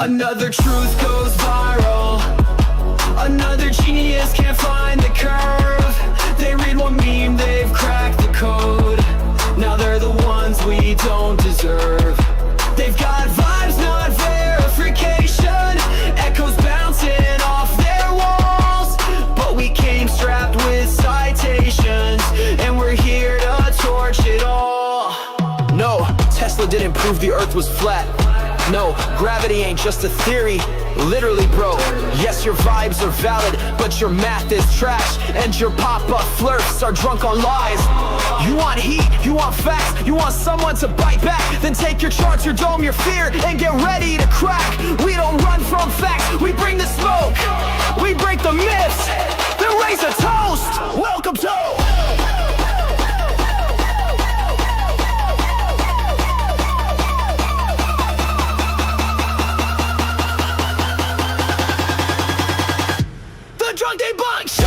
Another truth goes viral. Another genius can't find the curve. They read one meme, they've cracked the code. Now they're the ones we don't deserve. They've got vibes, not verification. Echoes bouncing off their walls. But we came strapped with citations, and we're here to torch it all. No, Tesla didn't prove the earth was flat. No, gravity ain't just a theory, literally bro. Yes, your vibes are valid, but your math is trash. And your pop-up flirts are drunk on lies. You want heat, you want facts, you want someone to bite back. Then take your charts, your dome, your fear, and get ready to crack. We don't run from facts, we bring the smoke. We break the myths, then raise a toast. Welcome to Debunk Show!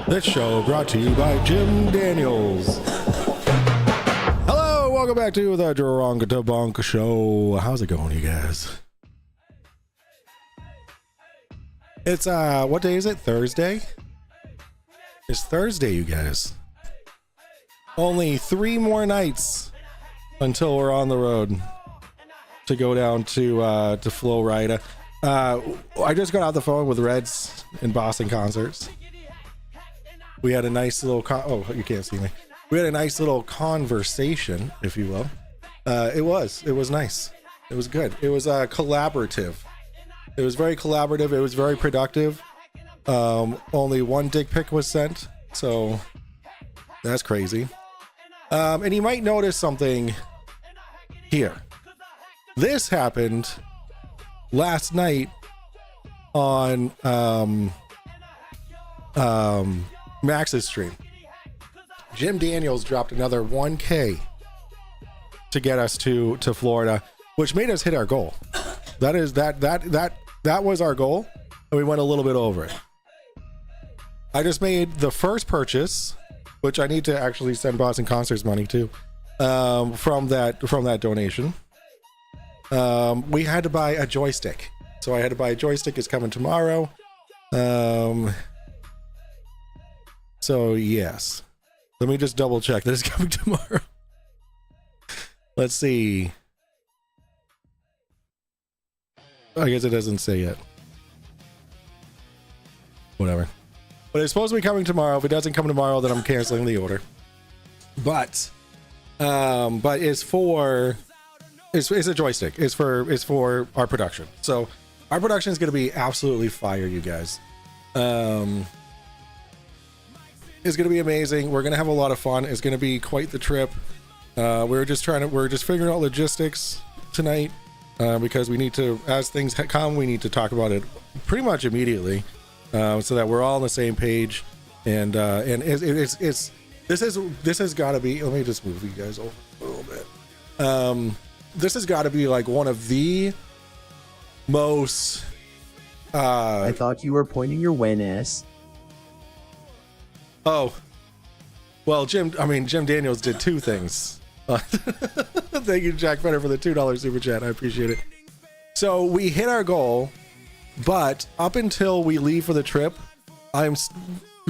This show brought to you by Jim Daniels. Hello, welcome back to the Debunk Show. How's it going, you guys? It's what day is it? Thursday? It's Thursday, you guys. Only 3 more nights until we're on the road to go down to Florida. I just got off the phone with Reds in Boston concerts. We had a nice little oh, you can't see me. We had a nice little conversation, if you will. It was nice. It was good. It was collaborative. It was very collaborative. It was very productive. Only 1 dick pic was sent, so that's crazy. And you might notice something here. This happened last night on Max's stream. Jim Daniels dropped another 1K to get us to Florida, which made us hit our goal. That was our goal, and we went a little bit over it. I just made the first purchase, which I need to actually send Boston Concerts money to, from that donation. We had to buy a joystick, so I had to buy a joystick. It's coming tomorrow. So yes, let me just double check that it's coming tomorrow. Let's see. I guess it doesn't say yet. Whatever. But it's supposed to be coming tomorrow. If it doesn't come tomorrow, then I'm canceling the order. But it's a joystick. It's for our production. So our production is going to be absolutely fire, you guys. It's going to be amazing. We're going to have a lot of fun. It's going to be quite the trip. We're just figuring out logistics tonight, because we need to, as things come, we need to talk about it pretty much immediately, so that we're all on the same page. And this has got to be, let me just move you guys over a little bit. This has got to be like one of the most, I thought you were pointing your wen-ass. Oh, well, Jim Daniels did 2 things. Thank you, Jack Fenner, for the $2 super chat. I appreciate it. So we hit our goal, but up until we leave for the trip,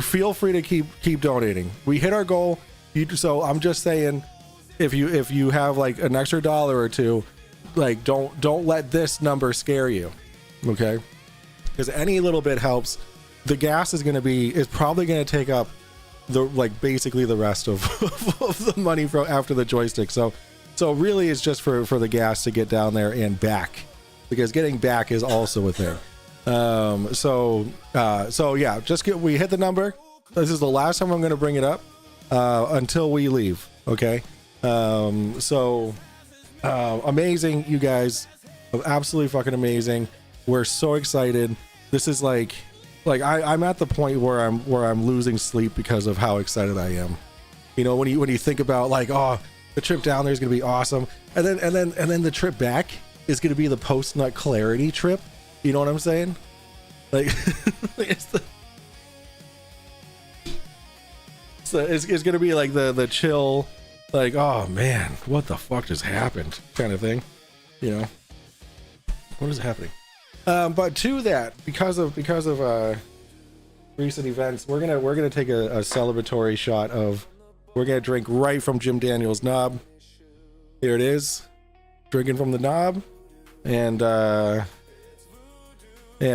feel free to keep donating. We hit our goal. So I'm just saying, if you have like an extra $1 or 2, like don't let this number scare you, okay? Because any little bit helps. The gas is probably going to take up basically the rest of the money from after the joystick. So really it's just for the gas to get down there and back, because getting back is also a thing. So yeah, we hit the number. This is the last time I'm going to bring it up until we leave. Okay. So Amazing, you guys. Absolutely fucking amazing. We're so excited. This is like I'm at the point where I'm losing sleep because of how excited I am. You know, when you think about like, oh, the trip down there is gonna be awesome, and then the trip back is gonna be the post nut clarity trip. You know what I'm saying? Like, it's gonna be like the chill, like, oh man, what the fuck just happened kind of thing. You know, what is happening? But to that, because of recent events, we're gonna take a celebratory shot of, we're gonna drink right from Jim Daniels' knob. Here it is, drinking from the knob, and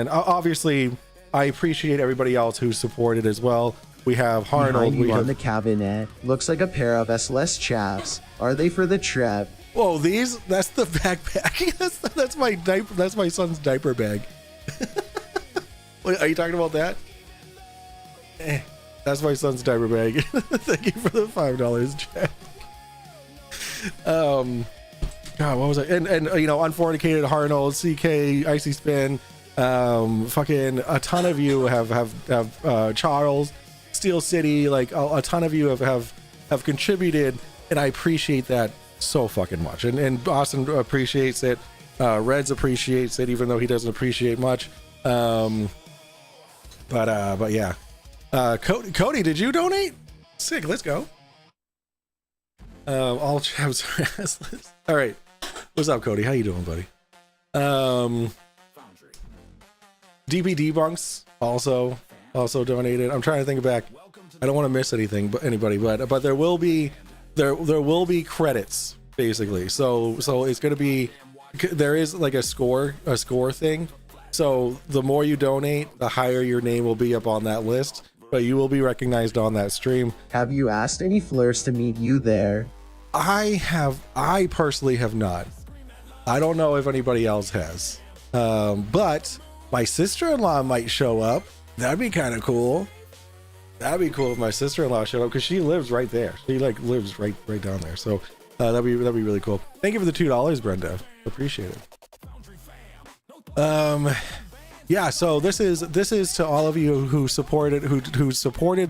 obviously I appreciate everybody else who supported as well. We have Harnold. Behind you on the cabinet looks like a pair of S-less chaps. Are they for the trip? Whoa, that's the backpack. that's my diaper. That's my son's diaper bag. Wait, are you talking about that? That's my son's diaper bag. Thank you for the $5, Jack. God, what was I? And you know, Unfornicated, Harnold, CK, Icy Spin, fucking a ton of you have Charles, Steel City, like a ton of you have contributed, and I appreciate that so fucking much. And Austin appreciates it. Reds appreciates it, even though he doesn't appreciate much. But yeah. Cody, did you donate? Sick, let's go. All chaps are assless. All right, what's up, Cody? How you doing, buddy? Debunks also donated. I'm trying to think back. I don't want to miss anything, but there will be credits basically. So it's gonna be, there is like a score thing. So the more you donate, the higher your name will be up on that list. But you will be recognized on that stream. Have you asked any Flers to meet you there? I personally have not. I don't know if anybody else has. But my sister-in-law might show up. That'd be kind of cool. That'd be cool if my sister-in-law showed up, because she lives right there. She like lives right down there. So that'd be really cool. Thank you for the $2, Brenda. Appreciate it. Yeah, so this is to all of you who supported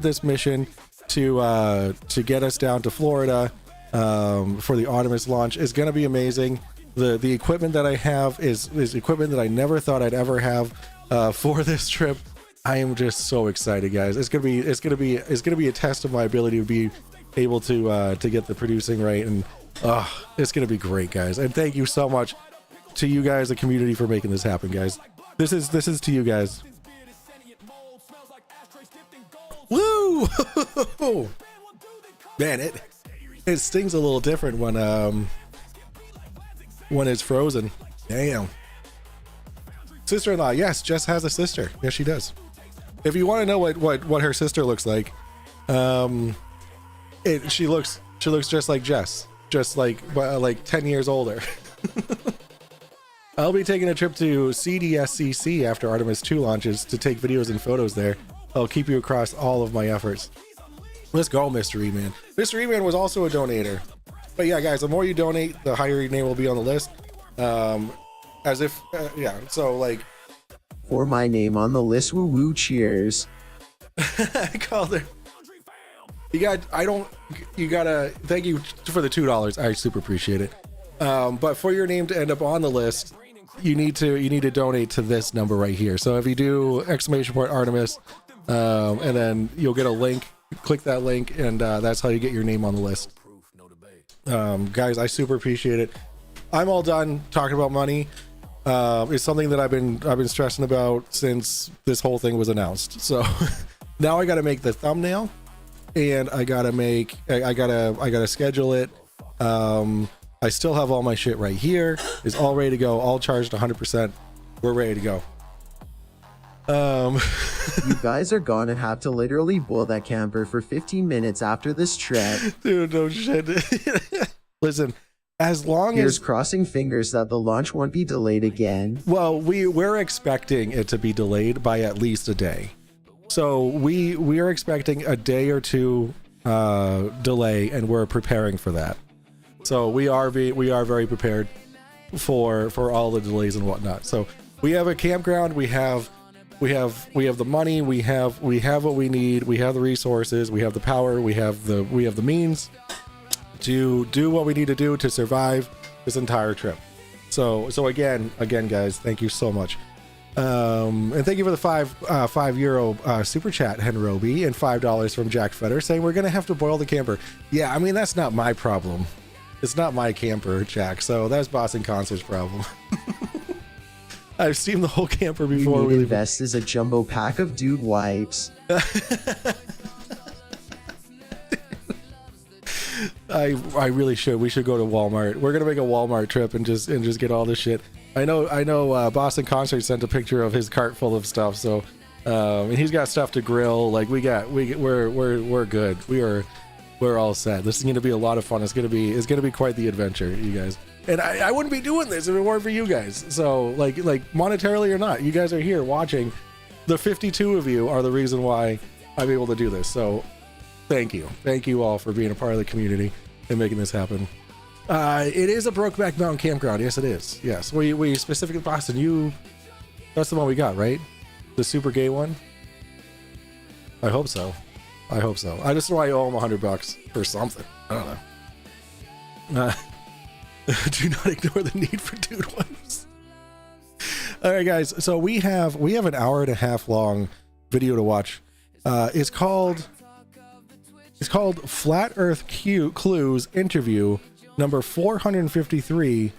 this mission to get us down to Florida for the Artemis launch. Is going to be amazing. The equipment that I have is equipment that I never thought I'd ever have for this trip. I am just so excited, guys. It's gonna be a test of my ability to be able to get the producing right, and it's gonna be great, guys. And thank you so much to you guys, the community, for making this happen, guys. This is to you guys. Woo! Man, it stings a little different when it's frozen. Damn. Sister-in-law, yes, Jess has a sister. Yes, she does. If you want to know what her sister looks like, she looks just like Jess, just like 10 years older. I'll be taking a trip to CDSCC after Artemis 2 launches to take videos and photos there. I'll keep you across all of my efforts. Let's go, Mr. E-Man. Mr. E-Man was also a donator. But yeah, guys, the more you donate, the higher your name will be on the list. So like, for my name on the list, woo woo, cheers. I called her. Thank you for the $2. I super appreciate it. But for your name to end up on the list, you need to donate to this number right here. So if you do !Artemis, and then you'll get a link, click that link, and that's how you get your name on the list. Guys, I super appreciate it. I'm all done talking about money. It's something that I've been stressing about since this whole thing was announced. So now I got to make the thumbnail, and I gotta schedule it. I still have all my shit right here. It's all ready to go, all charged 100%. We're ready to go. You guys are gonna have to literally boil that camper for 15 minutes after this trip. Dude, no shit. Listen, as long Here's as crossing fingers that the launch won't be delayed again. Well, we're expecting it to be delayed by at least a day. So we are expecting a day or two delay, and we're preparing for that. So we are very prepared for all the delays and whatnot. So we have a campground. We have the money. We have what we need. We have the resources. We have the power. We have the means to do what we need to do to survive this entire trip. So again, guys, thank you so much. And thank you for the €5 super chat, Henroby, and $5 from Jack Fetter saying we're gonna have to boil the camper. Yeah, I mean that's not my problem. It's not my camper, Jack. So that's Boston Concert's problem. I've seen the whole camper before. You need to invest as a jumbo pack of dude wipes. I really should. We should go to Walmart. We're gonna make a Walmart trip and just get all this shit. I know. Boston Concert sent a picture of his cart full of stuff. So, and he's got stuff to grill. Like we're good. We're all set. This is gonna be a lot of fun. It's gonna be quite the adventure, you guys. And I wouldn't be doing this if it weren't for you guys. So like monetarily or not, you guys are here watching. The 52 of you are the reason why I'm able to do this. So thank you all for being a part of the community and making this happen. It is a Brokeback Mountain campground. Yes, it is. Yes. We specifically, Boston, that's the one we got, right? The super gay one. I hope so. I just know I owe him $100 for something. I don't know. Do not ignore the need for dude wipes. All right, guys. So we have an hour and a half long video to watch. It's called Flat Earth Clues Interview number 453,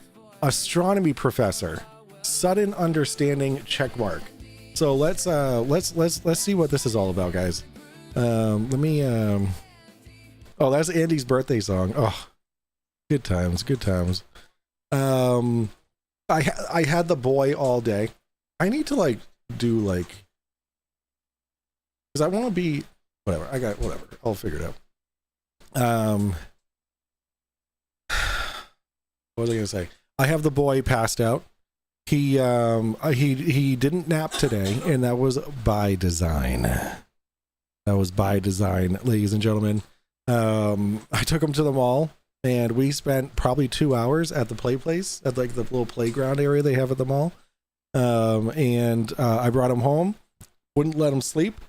Astronomy Professor, Sudden Understanding checkmark. So let's see what this is all about, guys. Let me oh, that's Andy's birthday song. Oh, good times. I had the boy all day. I need to do because I want to be whatever. I'll figure it out. What was I gonna say? I have the boy passed out. He didn't nap today, and that was by design. Ladies and gentlemen. I took him to the mall, and we spent probably 2 hours at the play place, at the little playground area they have at the mall. And I brought him home, wouldn't let him sleep.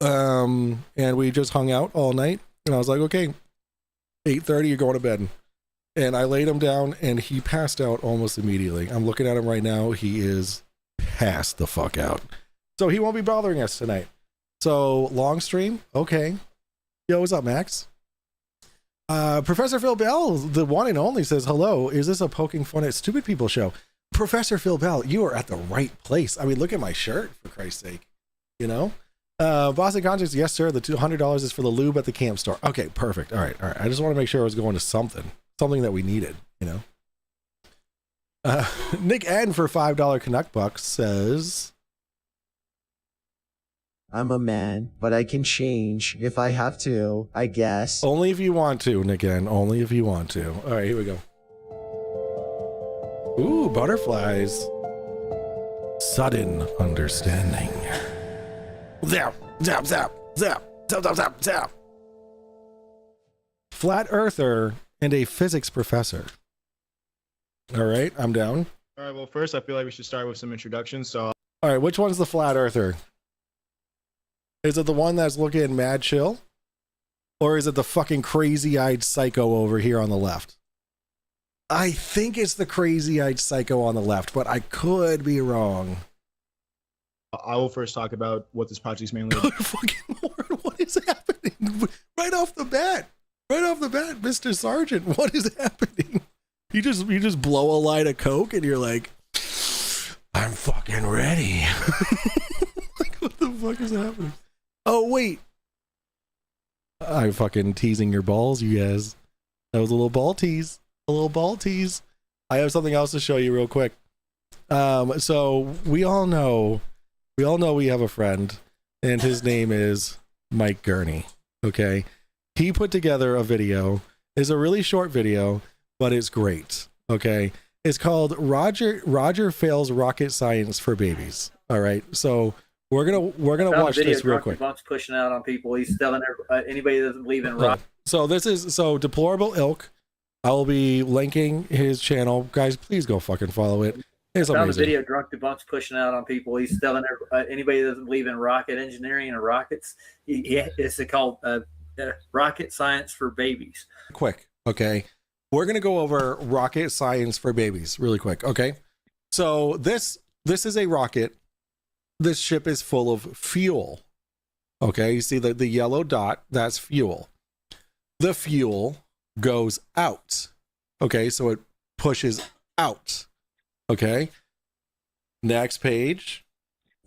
And we just hung out all night, and I was like, okay, 8:30, you're going to bed. And I laid him down, and he passed out almost immediately. I'm looking at him right now. He is passed the fuck out. So he won't be bothering us tonight. So long stream, okay. Yo, what's up, Max? Professor Phil Bell, the one and only, says, hello, is this a poking fun at stupid people show? Professor Phil Bell, you are at the right place. I mean, look at my shirt, for Christ's sake. You know? Boston Concerts, yes, sir. The $200 is for the lube at the camp store. Okay, perfect. All right. I just want to make sure I was going to something that we needed, you know? Nick N for $5 Canuck Bucks says, I'm a man, but I can change if I have to, I guess. Only if you want to, Nick N. Only if you want to. All right, here we go. Ooh, butterflies. Sudden understanding. Zap, zap, zap, zap, zap, zap, zap, zap. Flat earther and a physics professor. All right, I'm down. All right, well, first, I feel like we should start with some introductions. So, all right, which one's the flat earther? Is it the one that's looking mad chill? Or is it the fucking crazy-eyed psycho over here on the left? I think it's the crazy-eyed psycho on the left, but I could be wrong. I will first talk about what this project is mainly about. Good fucking Lord, what is happening? Right off the bat, Mr. Sergeant, what is happening? You just blow a line of coke and you're like, I'm fucking ready. Like, what the fuck is happening? Oh, wait. I'm fucking teasing your balls, you guys. That was a little ball tease. I have something else to show you real quick. So we all know we have a friend, and his name is Mike Gurney. Okay. He put together a video. It's a really short video, but it's great. Okay. It's called Roger Fails Rocket Science for Babies. All right. So we're gonna watch this real quick. Debunk's pushing out on people. He's telling anybody that doesn't believe in rock. So this is Deplorable Ilk I'll be linking his channel. Guys, please go fucking follow it. It's Found a amazing. video Drunk Debunk's pushing out on people. He's telling anybody that doesn't believe in rocket engineering or rockets, it's called rocket science for babies. Quick, okay? We're going to go over rocket science for babies really quick, okay? So this is a rocket. This ship is full of fuel. Okay, you see the yellow dot, that's fuel. The fuel goes out. Okay, so it pushes out. Okay. Next page.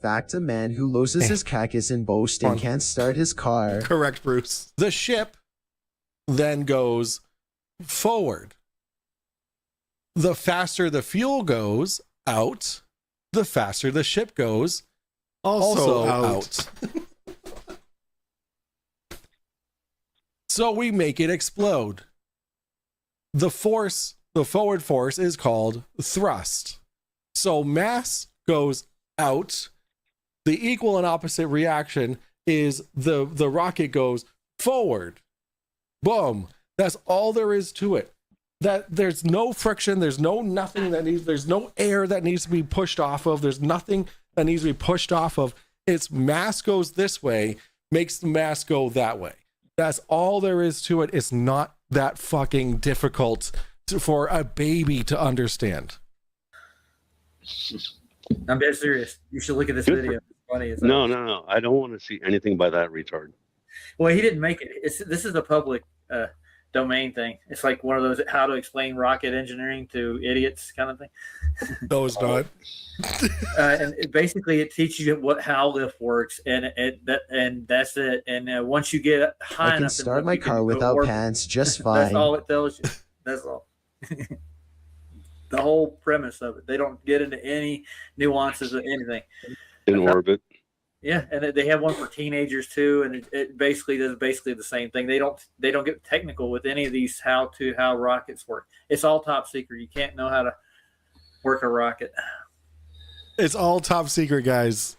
Fact: a man who loses his cactus in Boston can't start his car. Correct, Bruce. The ship then goes forward. The faster the fuel goes out, the faster the ship goes also out. So we make it explode. The forward force is called thrust. So mass goes out. The equal and opposite reaction is the rocket goes forward. Boom. That's all there is to it. That there's no friction, there's no air that needs to be pushed off of. There's nothing that needs to be pushed off of. Its mass goes this way, makes the mass go that way. That's all there is to it. It's not that fucking difficult for a baby to understand. I'm dead serious. You should look at this video. It's funny. No. I don't want to see anything by that retard. Well, he didn't make it. This is a public domain thing. It's like one of those how to explain rocket engineering to idiots kind of thing. No, it's not. And basically, it teaches you how lift works, and that's it. And once you get high enough, I can start my car without pants just fine. That's all it tells you. That's all. The whole premise of it. They don't get into any nuances of anything. In orbit. Yeah, and they have one for teenagers too, and it basically does the same thing. They don't get technical with any of these how rockets work. It's all top secret. You can't know how to work a rocket. It's all top secret, guys.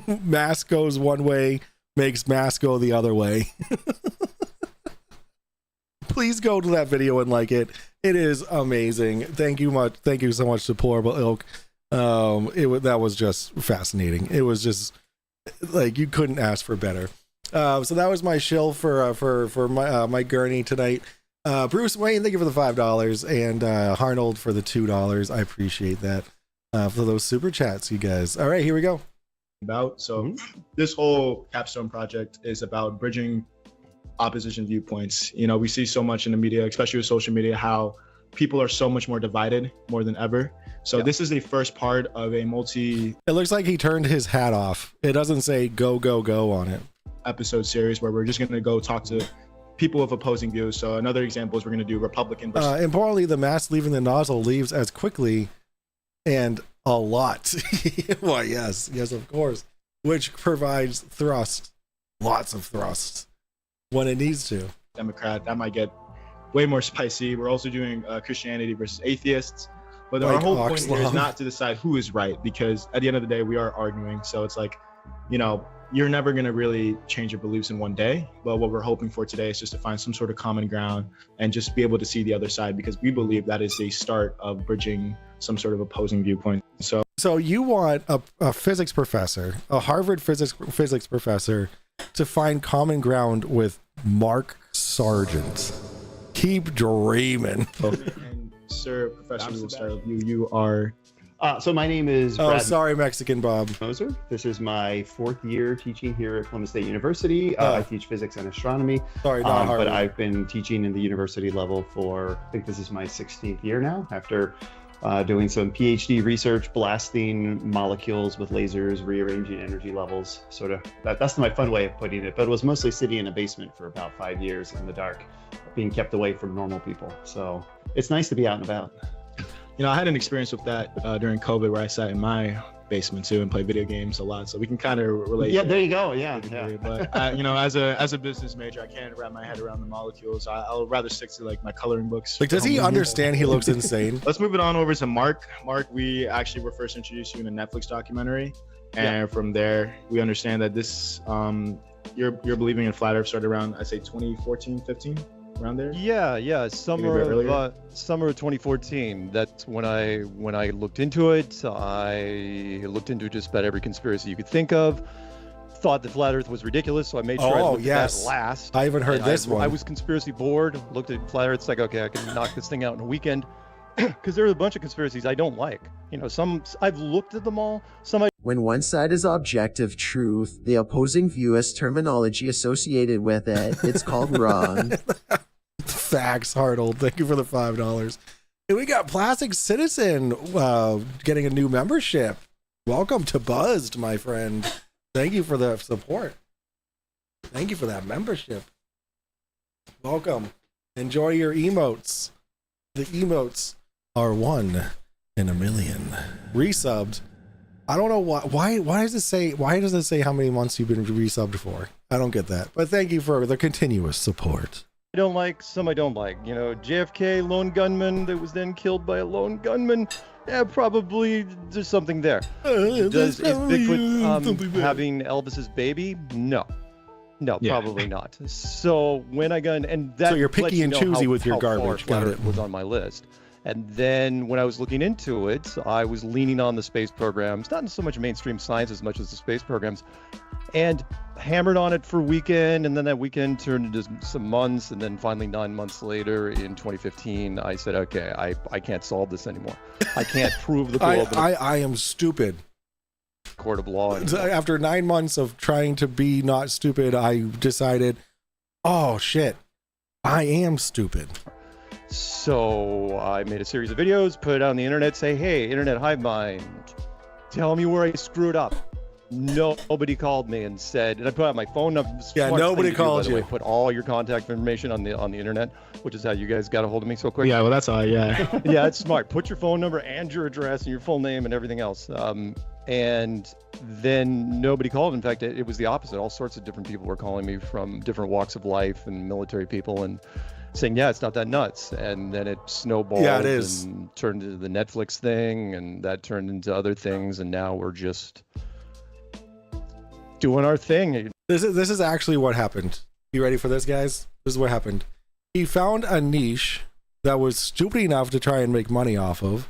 Mass goes one way, makes mass go the other way. Please go to that video and like it. It is amazing. Thank you so much to Deplorable Ilk. That was just fascinating. It was just like you couldn't ask for better. So that was my shill for my gurney tonight. Bruce Wayne, thank you for the $5, and Harnold for the $2. I appreciate that for those super chats, you guys. All right, here we go. This whole capstone project is about bridging opposition viewpoints. You know, we see so much in the media, especially with social media, how people are so much more divided more than ever. So this is the first part of a It looks like he turned his hat off. It doesn't say go, go, go on it. Episode series where we're just going to go talk to people with opposing views. So another example is we're going to do Republican versus... Importantly, the mass leaving the nozzle leaves as quickly and a lot. Well, yes, of course. Which provides thrust, lots of thrust when it needs to. Democrat, that might get way more spicy. We're also doing Christianity versus atheists. But like our whole point here is not to decide who is right, because at the end of the day, we are arguing. So it's like, you know, you're never going to really change your beliefs in one day. But what we're hoping for today is just to find some sort of common ground and just be able to see the other side, because we believe that is a start of bridging some sort of opposing viewpoint. So you want a physics professor, a Harvard physics professor, to find common ground with Mark Sargent. Keep dreaming. And Sir Professor, we'll start with you. You are... So my name is Brad sorry, Mexican Bob. Moser. This is my 4th year teaching here at Columbus State University. I teach physics and astronomy. Sorry, not Harvard. But I've been teaching in the university level for, I think this is my 16th year now, after doing some PhD research, blasting molecules with lasers, rearranging energy levels. Sort of, that's my fun way of putting it. But it was mostly sitting in a basement for about 5 years in the dark, being kept away from normal people. So it's nice to be out and about. You know, I had an experience with that during COVID, where I sat in my basement too and played video games a lot, so we can kind of relate. Yeah, there you go. Yeah. But you know, as a business major, I can't wrap my head around the molecules. I'll rather stick to like my coloring books. Like, does he understand he looks insane? Let's move it on over to Mark. Mark, we actually were first introduced to you in a Netflix documentary, and from there we understand that this you're believing in flat Earth started around, I say 2014, 15. around there? Yeah. Summer bit earlier? summer of 2014. That's when I looked into it. I looked into just about every conspiracy you could think of. Thought the flat Earth was ridiculous, so I made sure I looked at that last. I haven't heard this one. I was conspiracy bored. Looked at flat Earth. It's like, okay, I can knock this thing out in a weekend. Because there are a bunch of conspiracies I don't like. You know, some I've looked at them all. Some I When one side is objective truth, the opposing view is terminology associated with it. It's called wrong. Facts, Hartle. Thank you for the $5. And we got Plastic Citizen getting a new membership. Welcome to Buzzed, my friend. Thank you for the support. Thank you for that membership. Welcome. Enjoy your emotes. The emotes are 1 in a million. Resubbed. I don't know why does it say how many months you've been resubbed for? I don't get that. But thank you for the continuous support. don't like, some I don't like. You know, JFK, lone gunman that was then killed by a lone gunman. Yeah, probably there's something there. Is Bigfoot having Elvis's baby? No. No, Yeah. probably not. So when I got, and that So you're lets picky you and know choosy how- with your how far garbage. Flat Got Earth it. was on my list. And then when I was looking into it, I was leaning on the space programs, not so much mainstream science as much as the space programs, and hammered on it for a weekend. And then that weekend turned into some months. And then finally 9 months later in 2015, I said, okay, I can't solve this anymore. I can't prove the globe in I am stupid. a court of law. So anymore. after 9 months of trying to be not stupid, I decided, oh shit, I am stupid. So I made a series of videos, put it on the internet, say, hey, Internet Hive Mind, tell me where I screwed up. Nobody called me and said, and I put out my phone number. Yeah, Smart nobody thing to do, by called the you. way, put all your contact information on the internet, which is how you guys got a hold of me so quick. Yeah, well, that's all. Yeah. Yeah, it's smart. Put your phone number and your address and your full name and everything else. And then nobody called. In fact, it was the opposite. All sorts of different people were calling me from different walks of life and military people and saying, yeah, it's not that nuts. And then it snowballed. Yeah, it is. And turned into the Netflix thing, and that turned into other things. And now we're just doing our thing. This is actually what happened. You ready for this, guys? This is what happened. He found a niche that was stupid enough to try and make money off of,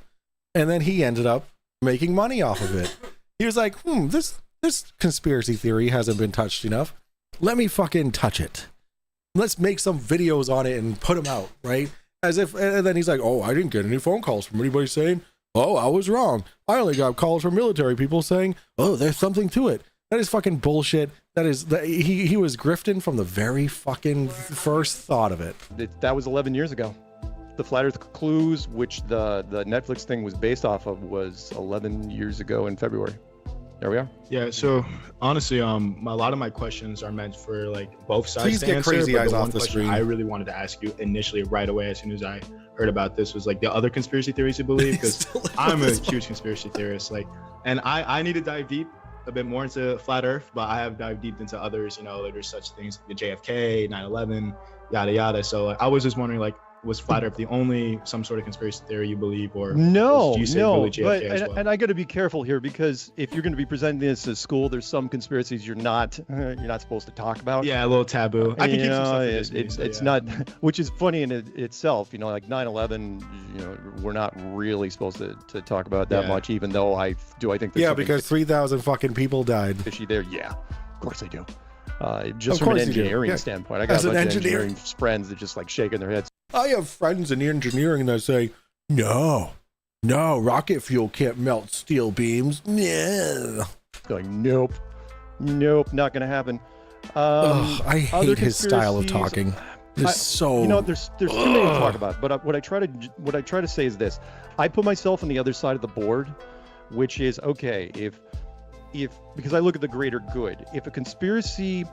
and then he ended up making money off of it. He was like, this conspiracy theory hasn't been touched enough. Let me fucking touch it. Let's make some videos on it and put them out, right? As if, and then he's like, oh, I didn't get any phone calls from anybody saying, oh, I was wrong. I only got calls from military people saying, oh, there's something to it. That is fucking bullshit. He was grifting from the very fucking first thought of it. That was 11 years ago. The Flat Earth Clues, which the Netflix thing was based off of, was 11 years ago in February. There we are. Yeah. So honestly, a lot of my questions are meant for like both sides Please to get answer. Crazy but Eyes the off one the question screen. I really wanted to ask you initially, right away, as soon as I heard about this, was like the other conspiracy theories you believe, because I'm a huge conspiracy theorist. Like, and I need to dive deep a bit more into flat Earth, but I have dived deep into others. You know, there's such things, the JFK, 9/11, yada yada. So I was just wondering, like, was flat Earth the only some sort of conspiracy theory you believe, or No, do you say no, really JFK but as well? and I got to be careful here, because if you're going to be presenting this at school, there's some conspiracies you're not supposed to talk about. Yeah, a little taboo. I can keep some stuff for it's Disney, so it's yeah. not, which is funny in itself. You know, like 9/11. You know, we're not really supposed to talk about that Yeah. much, even though I think there's Yeah, something because 3,000 fucking people died. fishy there. Yeah, of course I do. Just Of from an course you do, engineering yeah. standpoint, I got As a an bunch of engineer. engineering friends that just like shaking their heads. I have friends in engineering that say, no, rocket fuel can't melt steel beams. No. Going, nope, not gonna happen. Ugh, I other hate his style of conspiracies- talking. It's so. You know, there's too many to talk about. But what I try to say is this: I put myself on the other side of the board, which is okay if because I look at the greater good. If a conspiracy,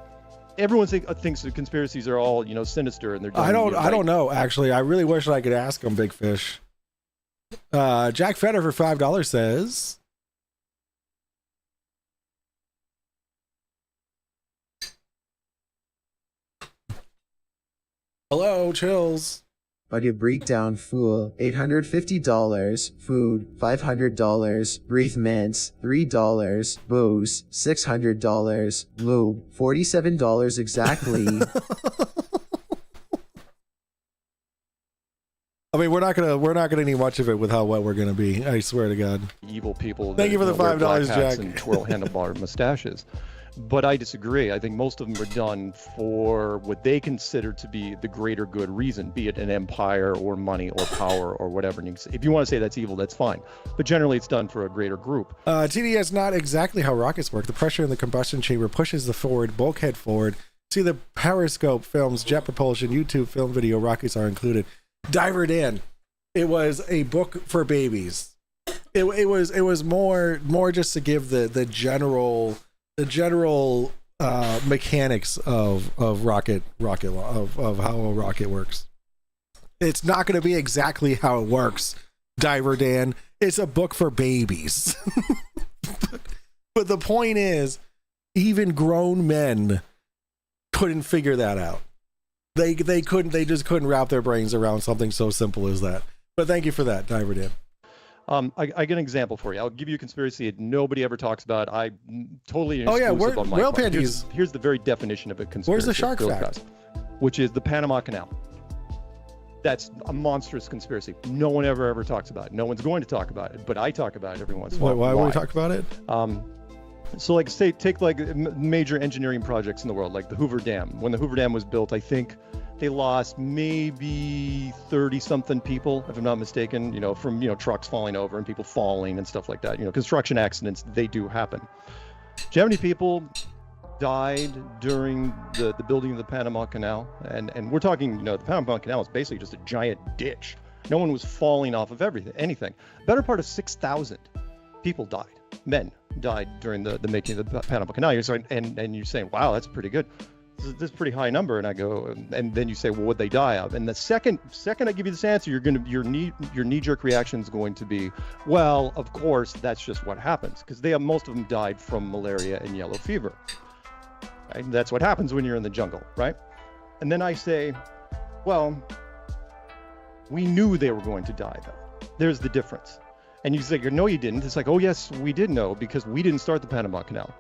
everyone thinks that conspiracies are all sinister and they're. Done, I don't right. know. Actually, I really wish I could ask him, Big Fish. Jack Feder for $5 says. Hello, chills. Audio breakdown fool, $850, food, $500, breathe mints, $3, booze, $600, lube, $47 exactly. I mean, we're not gonna need much of it with how wet we're gonna be. I swear to God. Evil people. Thank you for the wear black $5, hats Jack. And twirl handlebar mustaches. But I disagree. I think most of them are done for what they consider to be the greater good reason, be it an empire or money or power or whatever. And if you want to say that's evil, that's fine. But generally, it's done for a greater group. TDS not exactly how rockets work. The pressure in the combustion chamber pushes the forward bulkhead forward. See the Periscope films, jet propulsion, YouTube film video. Rockets are included. Diver Dan. It was a book for babies. It was more just to give the general mechanics of rocket of how a rocket works. It's not going to be exactly how it works, Diver Dan. It's a book for babies. But the point is, even grown men couldn't figure that out. They just couldn't wrap their brains around something so simple as that. But thank you for that, Diver Dan. I get an example for you. I'll give you a conspiracy that nobody ever talks about. I totally Oh yeah, exclusive on my whale part. panties. Here's the very definition of a conspiracy. Where's the shark real fact? fast, which is the Panama Canal. That's a monstrous conspiracy. No one ever talks about it. No one's going to talk about it, but I talk about it every once in a while. Why would we talk about it? So like take like major engineering projects in the world, like the Hoover Dam. When the Hoover Dam was built, I think they lost maybe 30 something people, if I'm not mistaken, from, trucks falling over and people falling and stuff like that. Construction accidents, they do happen. Do you know how many people died during the building of the Panama Canal? And we're talking, the Panama Canal is basically just a giant ditch. No one was falling off of anything. Better part of 6,000 people died. Men died during the making of the Panama Canal. And you're saying, wow, that's pretty good. This is a pretty high number. And I go, and then you say, well, what'd they die of? And the second I give you this answer, your knee-jerk reaction is going to be, well, of course, that's just what happens, because most of them died from malaria and yellow fever. Right? That's what happens when you're in the jungle, right? And then I say, well, we knew they were going to die, though. There's the difference. And you say, no, you didn't. It's like, oh, yes, we did know, because we didn't start the Panama Canal.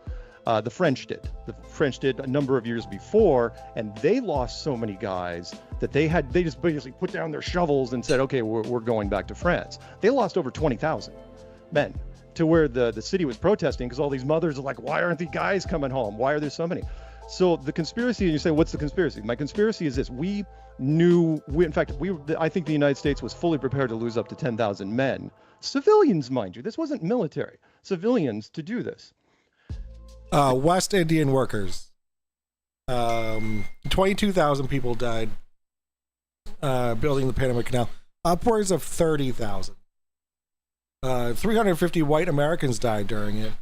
The French did. The French did a number of years before, and they lost so many guys that they just basically put down their shovels and said, okay, we're going back to France. They lost over 20,000 men, to where the city was protesting because all these mothers are like, why aren't the guys coming home? Why are there so many? So the conspiracy, and you say, what's the conspiracy? My conspiracy is this: I think the United States was fully prepared to lose up to 10,000 men, civilians, mind you. This wasn't military, civilians, to do this. West Indian workers. 22,000 people died building the Panama Canal. Upwards of 30,000. 350 white Americans died during it.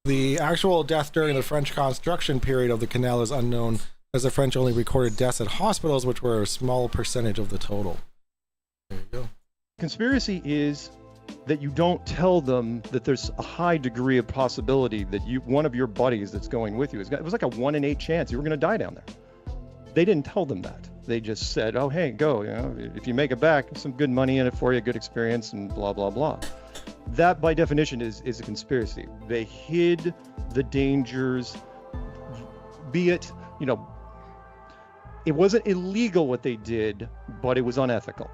The actual death during the French construction period of the canal is unknown, as the French only recorded deaths at hospitals, which were a small percentage of the total. There you go. Conspiracy is that you don't tell them that there's a high degree of possibility that one of your buddies that's going with you it was like a 1 in 8 chance you were going to die down there. They didn't tell them that. They just said, oh, hey, go, if you make it back, some good money in it for you, good experience, and blah, blah, blah. That by definition is a conspiracy. They hid the dangers, be it, it wasn't illegal what they did, but it was unethical.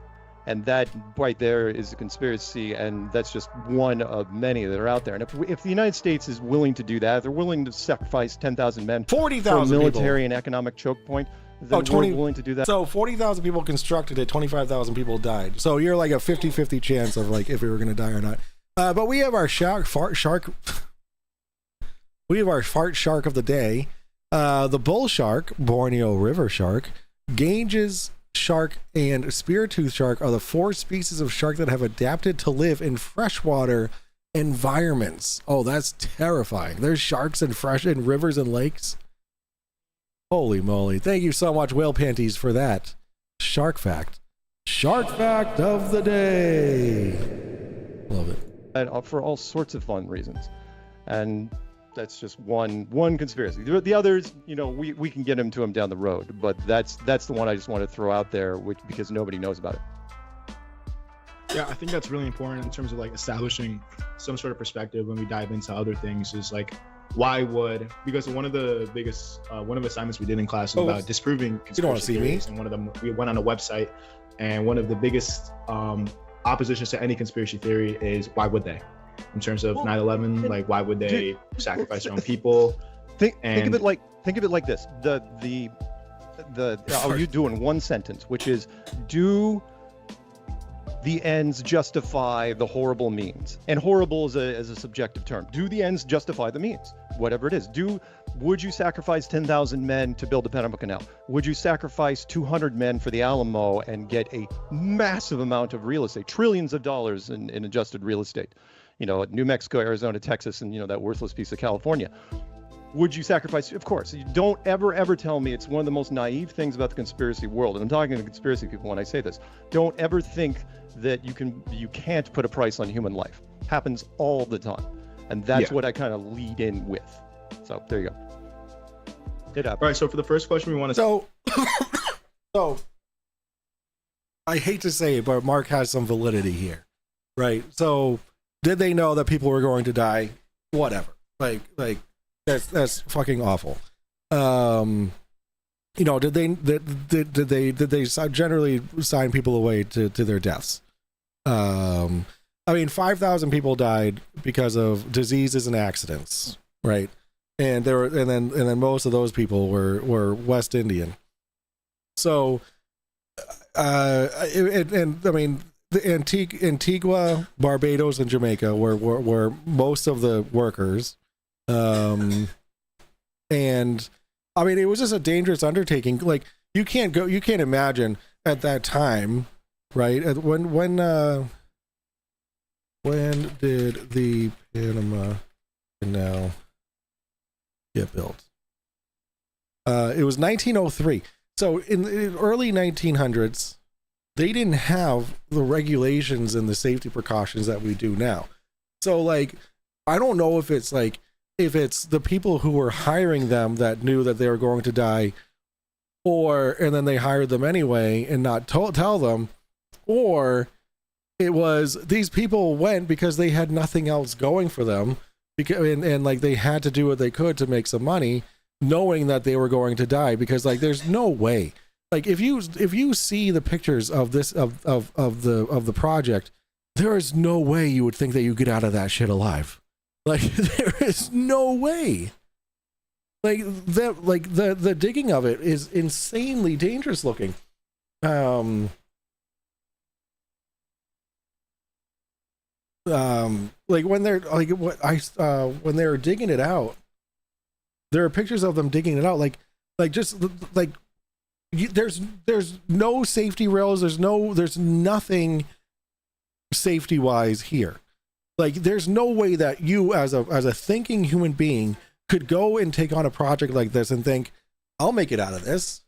And that right there is a conspiracy, and that's just one of many that are out there. And if the United States is willing to do that, they're willing to sacrifice 10,000 men 40,000 for a military and economic choke point, then we're willing to do that. So 40,000 people constructed it, 25,000 people died. So you're like a 50-50 chance of like if we were going to die or not. But we have our fart shark of the day. The bull shark, Borneo river shark, Ganges shark, and speartooth shark are the 4 species of shark that have adapted to live in freshwater environments. Oh, that's terrifying. There's sharks in rivers and lakes. Holy moly. Thank you so much, Whale Panties, for that. Shark fact. Shark fact of the day. Love it. And for all sorts of fun reasons. And that's just one conspiracy. The others, we can get into them down the road, but that's the one I just want to throw out there, because nobody knows about it. Yeah, I think that's really important in terms of like establishing some sort of perspective when we dive into other things. Is like, because one of the biggest one of the assignments we did in class was about disproving conspiracy theories, and one of them, we went on a website And one of the biggest oppositions to any conspiracy theory is why would they? In terms of 9/11, like why would they sacrifice their own people? Think of it like this. I'll you do in one sentence, which is, do the ends justify the horrible means? And horrible is a subjective term. Do the ends justify the means? Whatever it is. Would you sacrifice 10,000 men to build the Panama Canal? Would you sacrifice 200 men for the Alamo and get a massive amount of real estate, trillions of dollars in adjusted real estate? You know, New Mexico, Arizona, Texas, and, you know, that worthless piece of California. Would you sacrifice? Of course. You don't ever tell me. It's one of the most naive things about the conspiracy world. And I'm talking to conspiracy people when I say this. Don't ever think that you can't put a price on human life. Happens all the time. And that's what I kind of lead in with. So there you go. It happens. All right. So for the first question, we want to. So I hate to say it, but Mark has some validity here, right? So did they know that people were going to die? Whatever. Like that's fucking awful. You know, did they generally sign people away to their deaths? I mean, 5,000 people died because of diseases and accidents, right? And then most of those people were West Indian. So, and I mean, the Antigua, Barbados, and Jamaica were most of the workers. And I mean, it was just a dangerous undertaking. Like, you can't imagine at that time, right? When did the Panama Canal get built? It was 1903. So in the early 1900s, they didn't have the regulations and the safety precautions that we do now. So, like, I don't know if it's the people who were hiring them that knew that they were going to die, and then they hired them anyway and not tell them, or it was these people went because they had nothing else going for them, and like they had to do what they could to make some money, knowing that they were going to die. Because, like, there's no way, like, if you see the pictures of this of the project, there is no way you would think that you get out of that shit alive. Like, there is no way. Like the digging of it is insanely dangerous looking. Like when they're when they're digging it out, there are pictures of them digging it out. There's no safety rails. There's nothing safety wise here. Like, there's no way that you as a thinking human being could go and take on a project like this and think, I'll make it out of this.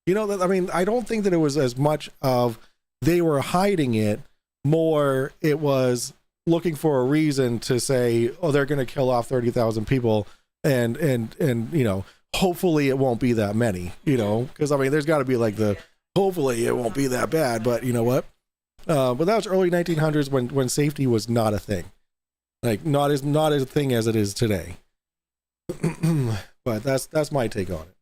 You know, I mean, I don't think that it was as much of they were hiding it, more it was looking for a reason to say, oh, they're going to kill off 30,000 people and you know, hopefully it won't be that many, you know, because I mean, there's got to be like hopefully it won't be that bad, but you know what? But that was early 1900s when safety was not a thing, like not as a thing as it is today. But that's my take on it.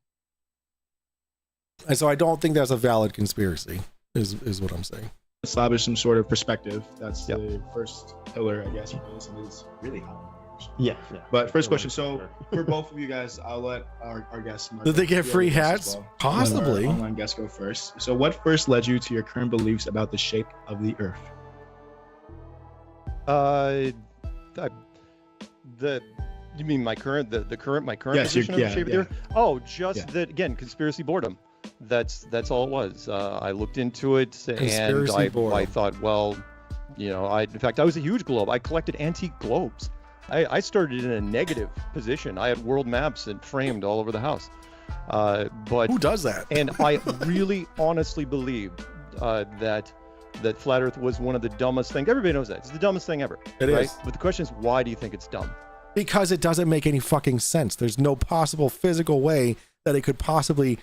And so I don't think that's a valid conspiracy, is what I'm saying. Establish some sort of perspective. That's the first pillar, I guess, for this, and it's really hot. Yeah. But first question. So for both of you guys, I'll let our guests. Did they get free hats? Well. Possibly. Our online guests go first. So what first led you to your current beliefs about the shape of the Earth? You mean my current Yes, position on the shape of the Earth? Oh, that, again, conspiracy boredom. That's all it was. I looked into it and I thought, well, you know, in fact I was a huge globe. I collected antique globes. I started in a negative position. I had world maps and framed all over the house. But who does that? And I really honestly believed that flat Earth was one of the dumbest things. Everybody knows that. It's the dumbest thing ever. It is. But the question is, why do you think it's dumb? Because it doesn't make any fucking sense. There's no possible physical way that it could possibly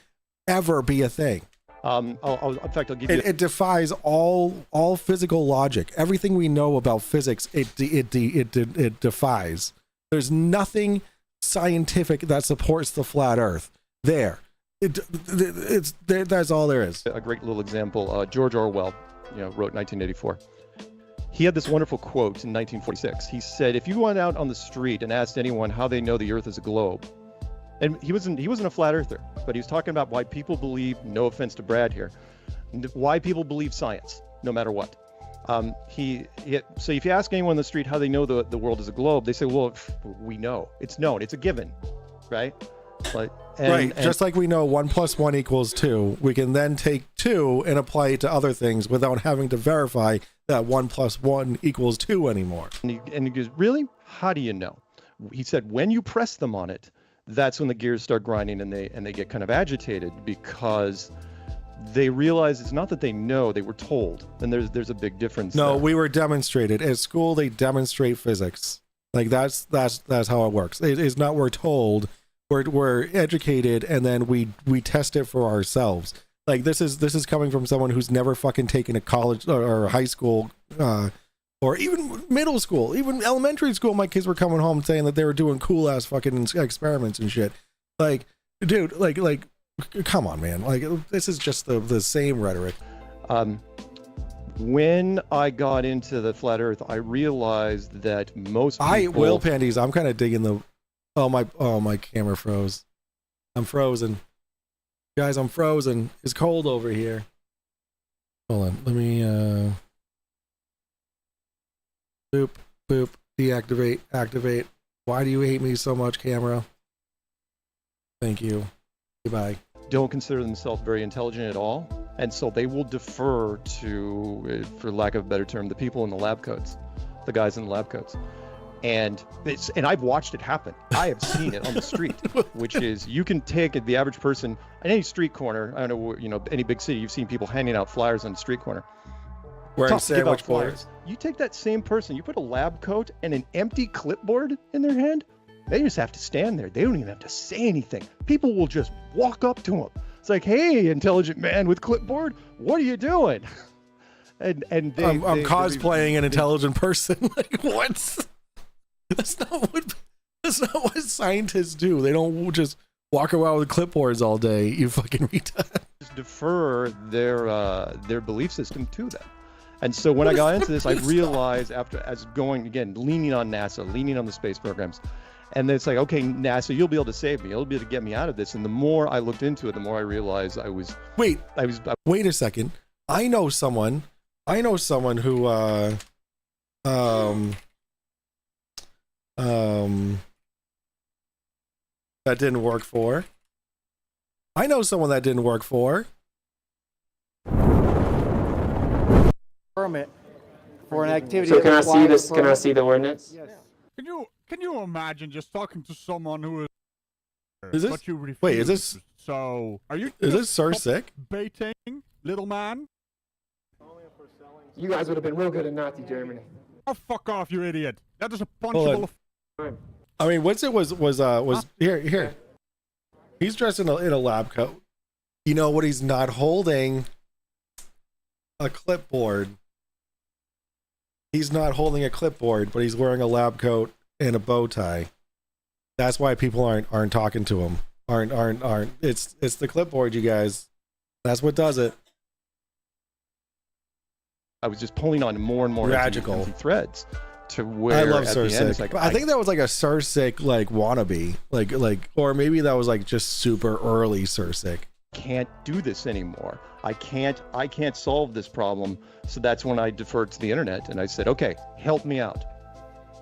ever be a thing. In fact, I'll give you. It defies all physical logic. Everything we know about physics, it defies. There's nothing scientific that supports the flat Earth. There, That's all there is. A great little example. George Orwell, wrote 1984. He had this wonderful quote in 1946. He said, "If you went out on the street and asked anyone how they know the Earth is a globe," and he wasn't a flat earther, but he was talking about why people believe, no offense to Brad here, why people believe science, no matter what. So if you ask anyone on the street how they know the world is a globe, they say, well, we know. It's known. It's a given, right? Just like we know 1 + 1 = 2, we can then take 2 and apply it to other things without having to verify that 1 + 1 = 2 anymore. And he goes, really? How do you know? He said, when you press them on it, that's when the gears start grinding and they get kind of agitated, because they realize it's not that they know, they were told. And there's a big difference. No, there. we were demonstrated. At school, they demonstrate physics. Like that's how it works. It's not we're told. We're educated, and then we test it for ourselves. Like this is coming from someone who's never fucking taken a college or high school or even middle school, even elementary school. My kids were coming home saying that they were doing cool ass fucking experiments and shit. Like, dude, like come on, man. Like this is just the same rhetoric. When I got into the flat Earth, I realized that most people... Will Panties, I'm kind of digging the... Oh my camera froze. I'm frozen. Guys, I'm frozen. It's cold over here. Hold on. Let me boop, deactivate, activate. Why do you hate me so much, camera? Thank you. Goodbye. Don't consider themselves very intelligent at all, and so they will defer to, for lack of a better term, the people in the lab coats, the guys in the lab coats. And I've watched it happen. I have seen it on the street, which is you can take the average person at any street corner. I don't know, any big city, you've seen people handing out flyers on the street corner. Wearing sandwich boards. You take that same person, you put a lab coat and an empty clipboard in their hand, they just have to stand there. They don't even have to say anything. People will just walk up to them. It's like, hey, intelligent man with clipboard, what are you doing? And I'm cosplaying an intelligent person. Like what? That's not what scientists do. They don't just walk around with clipboards all day. You fucking retard. Just defer their belief system to them. And so when I got into this, I realized as going again, leaning on NASA, leaning on the space programs, and then it's like, okay, NASA, you'll be able to save me. You'll be able to get me out of this. And the more I looked into it, the more I realized I was. Wait a second. I know someone who that didn't work for. I know someone that didn't work for. Permit for an activity. So can I see this? Can I see the ordinance? Yes. Can you imagine just talking to someone who is this? What you refuse? Wait, is this? So are you? Is this Sir Sick? Baiting, little man? You guys would have been real good in Nazi Germany. Oh, fuck off, you idiot! That is a punchable. I mean, once it was here. He's dressed in a lab coat. You know what? He's not holding a clipboard. He's not holding a clipboard, but he's wearing a lab coat and a bow tie. That's why people aren't talking to him. Aren't. It's the clipboard, you guys. That's what does it. I was just pulling on more and more empty threads to where I love at Sir the end, it's Sick. like, I think that was like a Sir Sick like wannabe, like, or maybe that was like just super early Sir Sick. Can't do this anymore. I can't solve this problem. So that's when I deferred to the internet and I said, okay, help me out.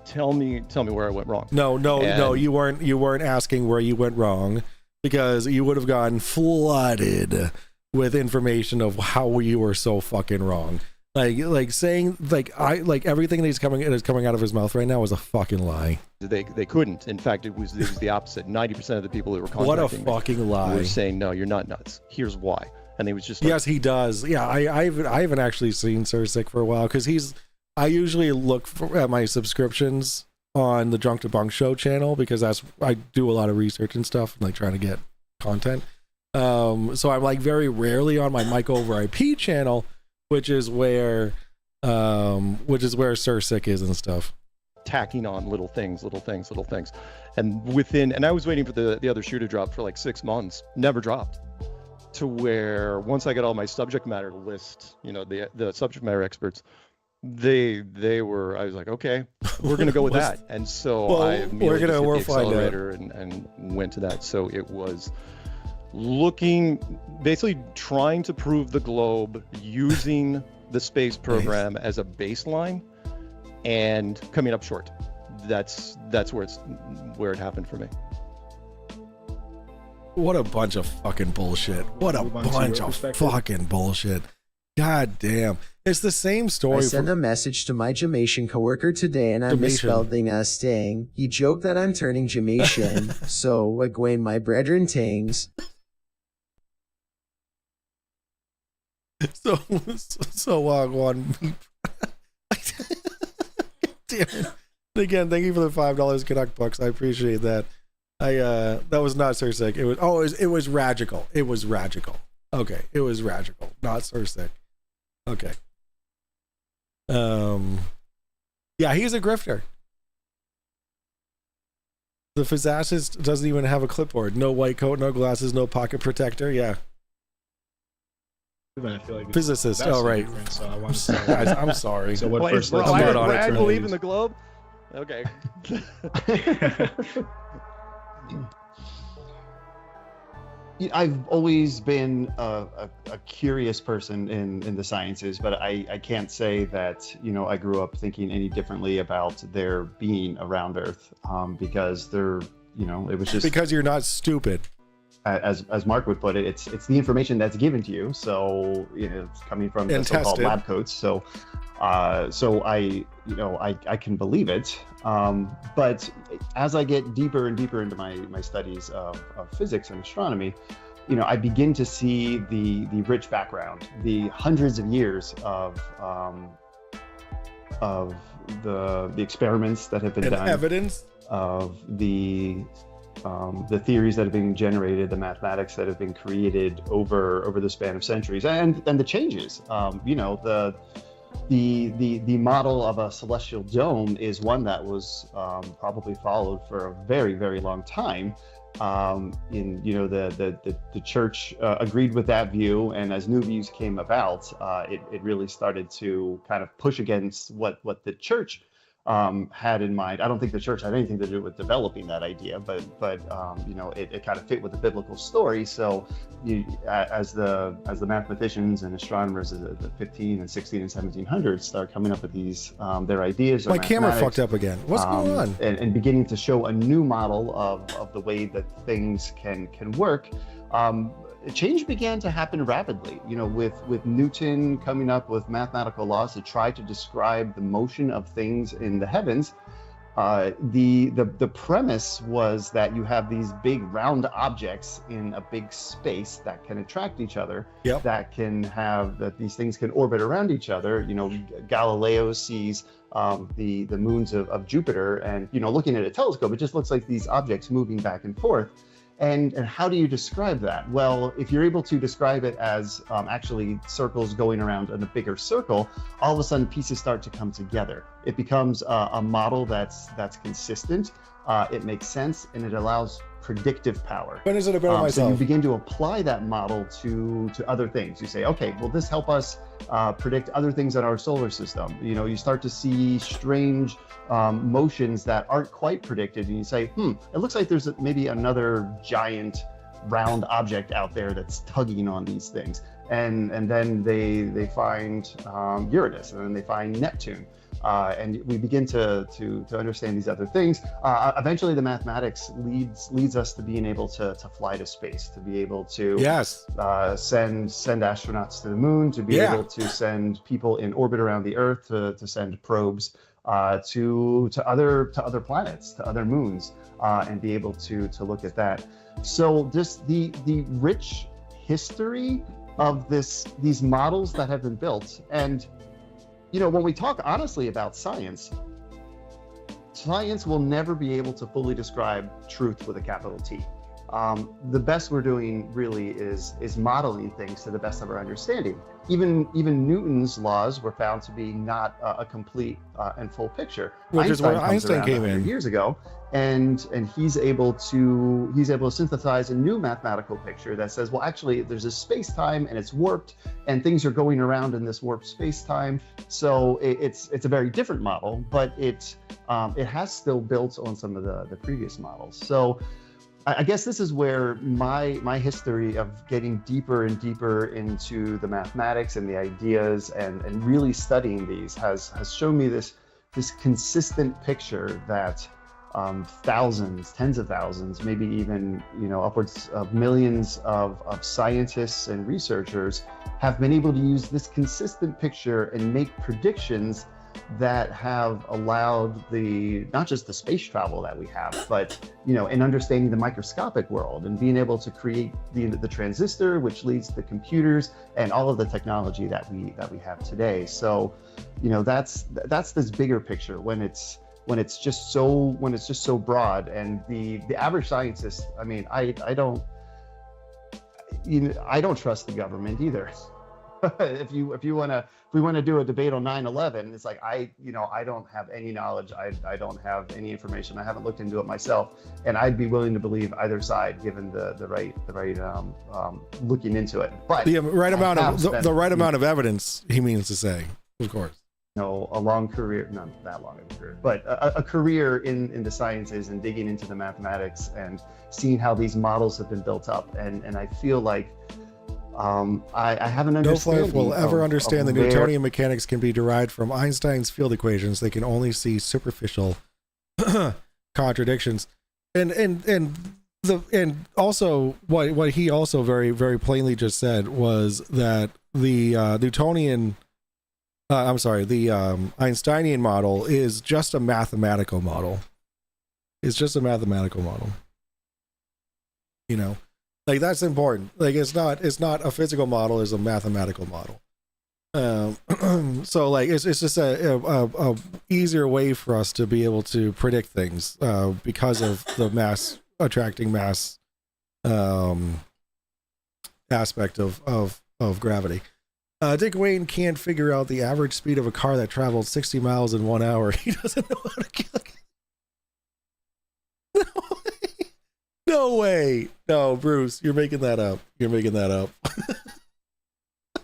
Tell me where I went wrong. No, you weren't asking where you went wrong, because you would have gotten flooded with information of how you were so fucking wrong. Like saying everything that is coming out of his mouth right now is a fucking lie. They couldn't. In fact, it was the opposite. 90% of the people that were contacting what a fucking lie. were saying, no, you're not nuts. Here's why. And they was just like, yes, he does. Yeah, I haven't actually seen Sir Sick for a while, because I usually look at my subscriptions on the Drunk Debunk Show channel, because I do a lot of research and stuff, and like trying to get content. So I'm like very rarely on my Mike Over IP channel, which is where Sir Sick is and stuff. tacking on little things. And I was waiting for the other shoe to drop for like 6 months, never dropped. To where once I got all my subject matter list, the subject matter experts, I was like, okay, we're gonna go with that. And so I immediately hit the accelerator and went to that. So it was basically trying to prove the globe using the space program as a baseline and coming up short. That's where it happened for me. What a bunch of fucking bullshit. What a bunch of fucking bullshit. God damn. It's the same story. I sent a message to my Jamaican coworker today and I misspelled the sting. He joked that I'm turning Jamaican. So, Wagwain, my brethren tings. So Wagwan. Damn it. Again, thank you for the $5 Canuck bucks. I appreciate that. That was not Sirsek. It was Ragical. It was Ragical. Okay, it was Ragical, not Sirsek. Okay. Yeah, he's a grifter. The physicist doesn't even have a clipboard. No white coat, no glasses, no pocket protector. Yeah. I feel like physicist. Oh, right. So I want to say, I'm sorry. So what first? I believe in the globe. Okay. I've always been a curious person in the sciences, but I can't say that I grew up thinking any differently about there being around Earth, because it was just because you're not stupid. As Mark would put it, it's the information that's given to you, so it's coming from the so-called lab coats. So I can believe it. But as I get deeper and deeper into my studies of physics and astronomy, I begin to see the rich background, the hundreds of years of the experiments that have been done, evidence of the theories that have been generated, the mathematics that have been created over the span of centuries, and the changes. The model of a celestial dome is one that was probably followed for a very, very long time. The church agreed with that view, and as new views came about, it really started to kind of push against what the church had in mind. I don't think the church had anything to do with developing that idea, but it kind of fit with the biblical story. So as the mathematicians and astronomers of the 15 and 16 and 1700s start coming up with these their ideas. My camera fucked up again. What's going on? And beginning to show a new model of the way that things can work. Change began to happen rapidly, with Newton coming up with mathematical laws to try to describe the motion of things in the heavens. The premise was that you have these big round objects in a big space that can attract each other, that these things can orbit around each other. Galileo sees the moons of Jupiter, and looking at a telescope, it just looks like these objects moving back and forth. And how do you describe that? Well, if you're able to describe it as actually circles going around in a bigger circle, all of a sudden pieces start to come together. It becomes a model that's consistent, it makes sense, and it allows predictive power. When is it about myself? So you begin to apply that model to other things. You say, okay, will this help us predict other things in our solar system? You start to see strange motions that aren't quite predicted, and you say, it looks like there's maybe another giant round object out there that's tugging on these things. And then they find Uranus, and then they find Neptune. And we begin to understand these other things. Eventually, the mathematics leads us to being able to fly to space, to be able to send astronauts to the moon, to be able to send people in orbit around the Earth, to send probes to other planets, to other moons, and be able to look at that. So just the rich history of these models that have been built. And when we talk honestly about science will never be able to fully describe truth with a capital T. the best we're doing really is modeling things to the best of our understanding. Even Newton's laws were found to be not a complete and full picture. Which is where Einstein around came 100 in years ago, and he's able to synthesize a new mathematical picture that says, well, actually, there's a space-time and it's warped, and things are going around in this warped space-time. So it's a very different model, but it has still built on some of the previous models. So I guess this is where my history of getting deeper and deeper into the mathematics and the ideas and really studying these has shown me this consistent picture that thousands, tens of thousands, maybe even upwards of millions of scientists and researchers have been able to use this consistent picture and make predictions that have allowed not just the space travel that we have, but in understanding the microscopic world and being able to create the transistor, which leads to computers and all of the technology that we have today. So that's this bigger picture when it's just so broad. And the average scientist, I mean, I don't trust the government either. If we want to do a debate on 9/11, it's like I don't have any knowledge. I don't have any information. I haven't looked into it myself, and I'd be willing to believe either side given the right looking into it. But the right amount of evidence, he means to say, of course. A long career, not that long of a career, but a career in the sciences and digging into the mathematics and seeing how these models have been built up, and I feel like I have an understanding. No Flerf will ever understand the Newtonian mechanics can be derived from Einstein's field equations. They can only see superficial contradictions, and also what he also very, very plainly just said was that the Newtonian, the Einsteinian model is just a mathematical model. It's just a mathematical model. Like that's important. Like it's not a physical model, it's a mathematical model. So like it's just a easier way for us to be able to predict things because of the mass attracting mass aspect of gravity. Dick Wayne can't figure out the average speed of a car that travels 60 miles in 1 hour. He doesn't know how to calculate. No way. No, Bruce, you're making that up.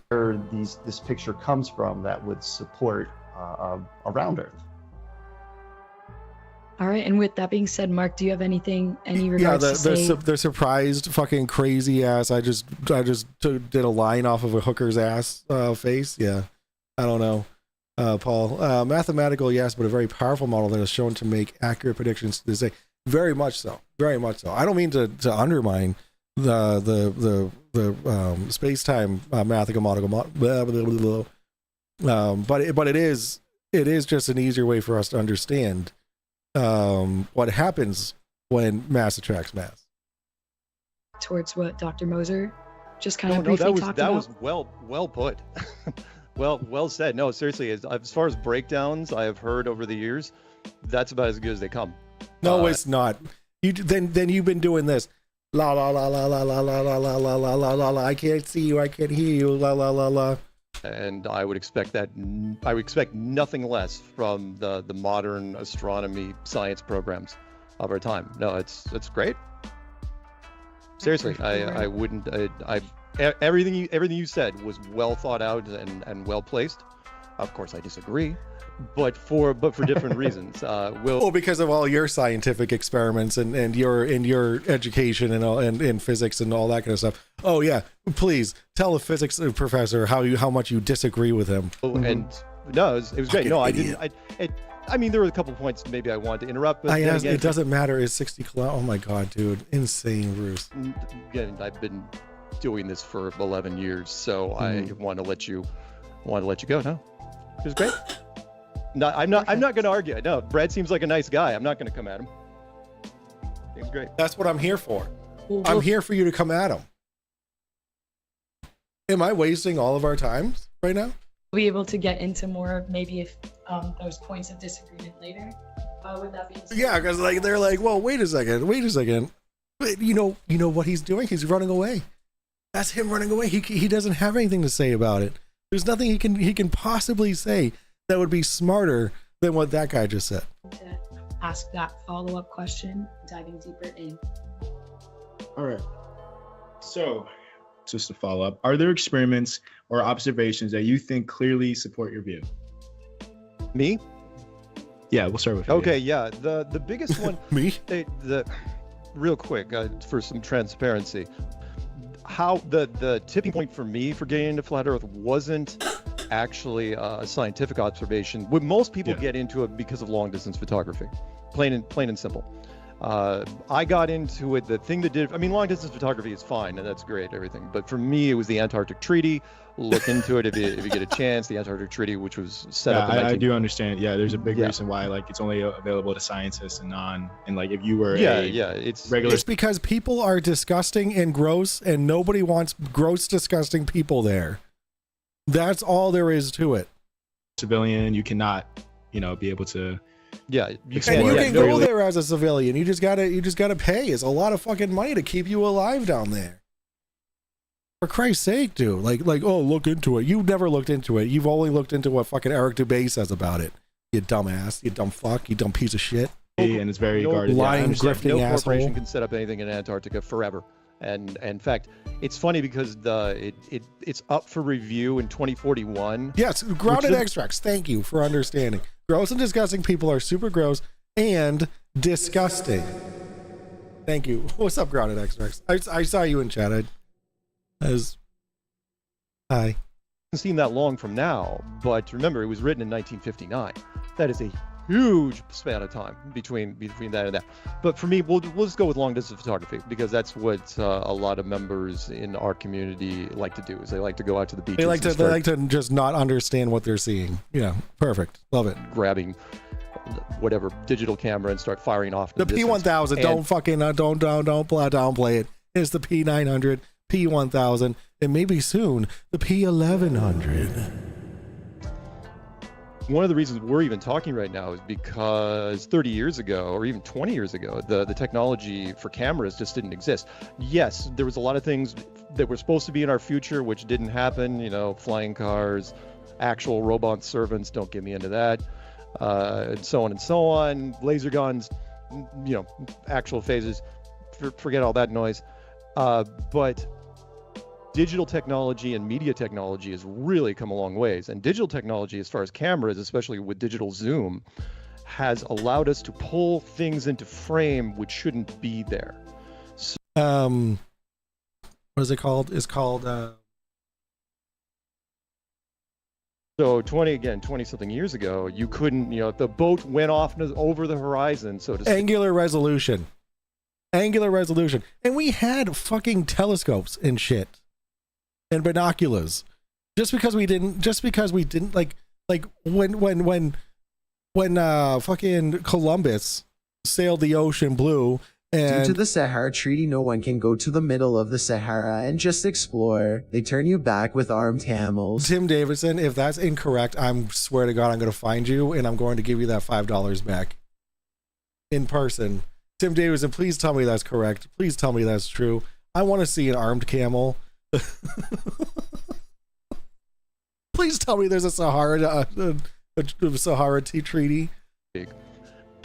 Where this picture comes from that would support around Earth. All right, and with that being said, Mark, do you have any regards to say? The surprised fucking crazy ass. I just did a line off of a hooker's ass face. Yeah, I don't know. Paul, mathematical, yes, but a very powerful model that is shown to make accurate predictions to this day. Very much so. I don't mean to undermine the space-time mathematical model, but it is just an easier way for us to understand what happens when mass attracts mass. Towards what Dr. Moser just kind of briefly talked about. That was well put. well said. No, seriously, as far as breakdowns I have heard over the years, that's about as good as they come. No, it's not. Then you've been doing this. La la la la la la la la la la la la la la. I can't see you. I can't hear you. La la la la. And I would expect nothing less from the modern astronomy science programs of our time. No, it's great. Seriously, I wouldn't. Everything you said was well thought out and well placed. Of course, I disagree. But for different reasons. Because of all your scientific experiments and your education and all and physics and all that kind of stuff. Oh yeah, please tell a physics professor how much you disagree with him. And no, it was great. No, idiot. I didn't. I mean, there were a couple points maybe I wanted to interrupt. But it doesn't matter. It's 60 kilometers. Oh my god, dude, insane, Bruce. Again, I've been doing this for 11 years, so I want to let you go. No, it was great. No, I'm not going to argue. No, Brad seems like a nice guy. I'm not going to come at him. Seems great. That's what I'm here for. I'm here for you to come at him. Am I wasting all of our time right now? We'll be able to get into more of maybe if those points of disagreement later. With that being said. Yeah, because they're like, well, wait a second. But you know what he's doing? He's running away. That's him running away. He doesn't have anything to say about it. There's nothing he can possibly say that would be smarter than what that guy just said. To ask that follow-up question, diving deeper in. All right. So, just to follow up, are there experiments or observations that you think clearly support your view? Me? Yeah, we'll start with you. Okay, yeah. The biggest one. Me? The real quick for some transparency. How the tipping point for me for getting into flat Earth wasn't actually a scientific observation. When most people get into it because of long distance photography, plain and simple. I got into it. The thing that did, I mean, long distance photography is fine and that's great, everything. But for me, it was the Antarctic Treaty. Look into it if you get a chance. The Antarctic Treaty, which was set up. I do understand. Yeah, there's a big reason why like it's only available to scientists and like if you were it's regular. It's because people are disgusting and gross, and nobody wants gross, disgusting people there. That's all there is to it. Civilian, you cannot, be able to. Yeah, you can go there as a civilian. You just gotta pay. It's a lot of fucking money to keep you alive down there. For Christ's sake, dude. Like, oh, look into it. You've never looked into it. You've only looked into what fucking Eric Dubay says about it. You dumbass. You dumb fuck. You dumb piece of shit. And it's very guarded. Lying, grifting no asshole. corporation can set up anything in Antarctica forever. And in fact, it's funny because it's up for review in 2041. Yes, grounded extracts. Thank you for understanding. Gross and disgusting people are super gross and disgusting. Thank you. What's up, grounded extracts? I saw you in chat. Hi. Doesn't seem that long from now, but remember, it was written in 1959. That is a huge span of time between that and that. But for me, we'll just go with long distance photography because that's what a lot of members in our community like to do. Is they like to go out to the beaches. They like to just not understand what they're seeing. Yeah, perfect. Love it. Grabbing whatever digital camera and start firing off the P1000. Don't fucking don't downplay it. It's the P900. P1000, and maybe soon the P1100. One of the reasons we're even talking right now is because 30 years ago, or even 20 years ago, the technology for cameras just didn't exist. Yes, there was a lot of things that were supposed to be in our future which didn't happen. Flying cars, actual robot servants. Don't get me into that. And so on and so on. Laser guns. Actual phases. Forget all that noise. But digital technology and media technology has really come a long ways. And digital technology, as far as cameras, especially with digital zoom, has allowed us to pull things into frame which shouldn't be there. So, what is it called? It's called So 20 something years ago, you couldn't, the boat went off over the horizon, so to speak. Angular resolution. And we had fucking telescopes and shit. And binoculars. Just because we didn't like when fucking Columbus sailed the ocean blue, and due to the Sahara Treaty, no one can go to the middle of the Sahara and just explore. They turn you back with armed camels. Tim Davidson, if that's incorrect, I swear to God, I'm going to find you and I'm going to give you that $5 back in person. Tim Davidson, please tell me that's correct. Please tell me that's true. I want to see an armed camel. Please tell me there's a Sahara Tea Treaty.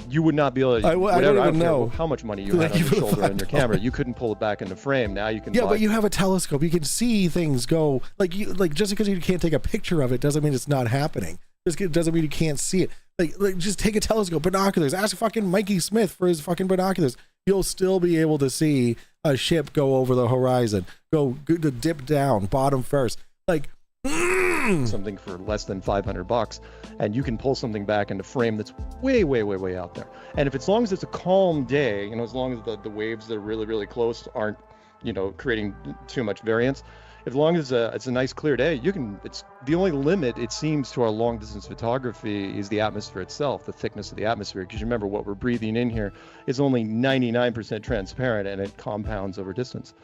You would not be able to. I don't even know how much money you had on your shoulder and your camera. You couldn't pull it back into frame. Now you can. Yeah, but you have a telescope. You can see things go. Like just because you can't take a picture of it doesn't mean it's not happening. Just doesn't mean you can't see it. Like just take a telescope, binoculars. Ask fucking Mikey Smith for his fucking binoculars. You'll still be able to see a ship go over the horizon, go to dip down, bottom first. Something for less than $500, and you can pull something back into frame that's way out there. And if as long as it's a calm day, as long as the waves that are really close aren't, creating too much variance. As long as it's a nice clear day, it's the only limit, it seems, to our long distance photography is the atmosphere itself, the thickness of the atmosphere. Because you remember what we're breathing in here is only 99% transparent, and it compounds over distance.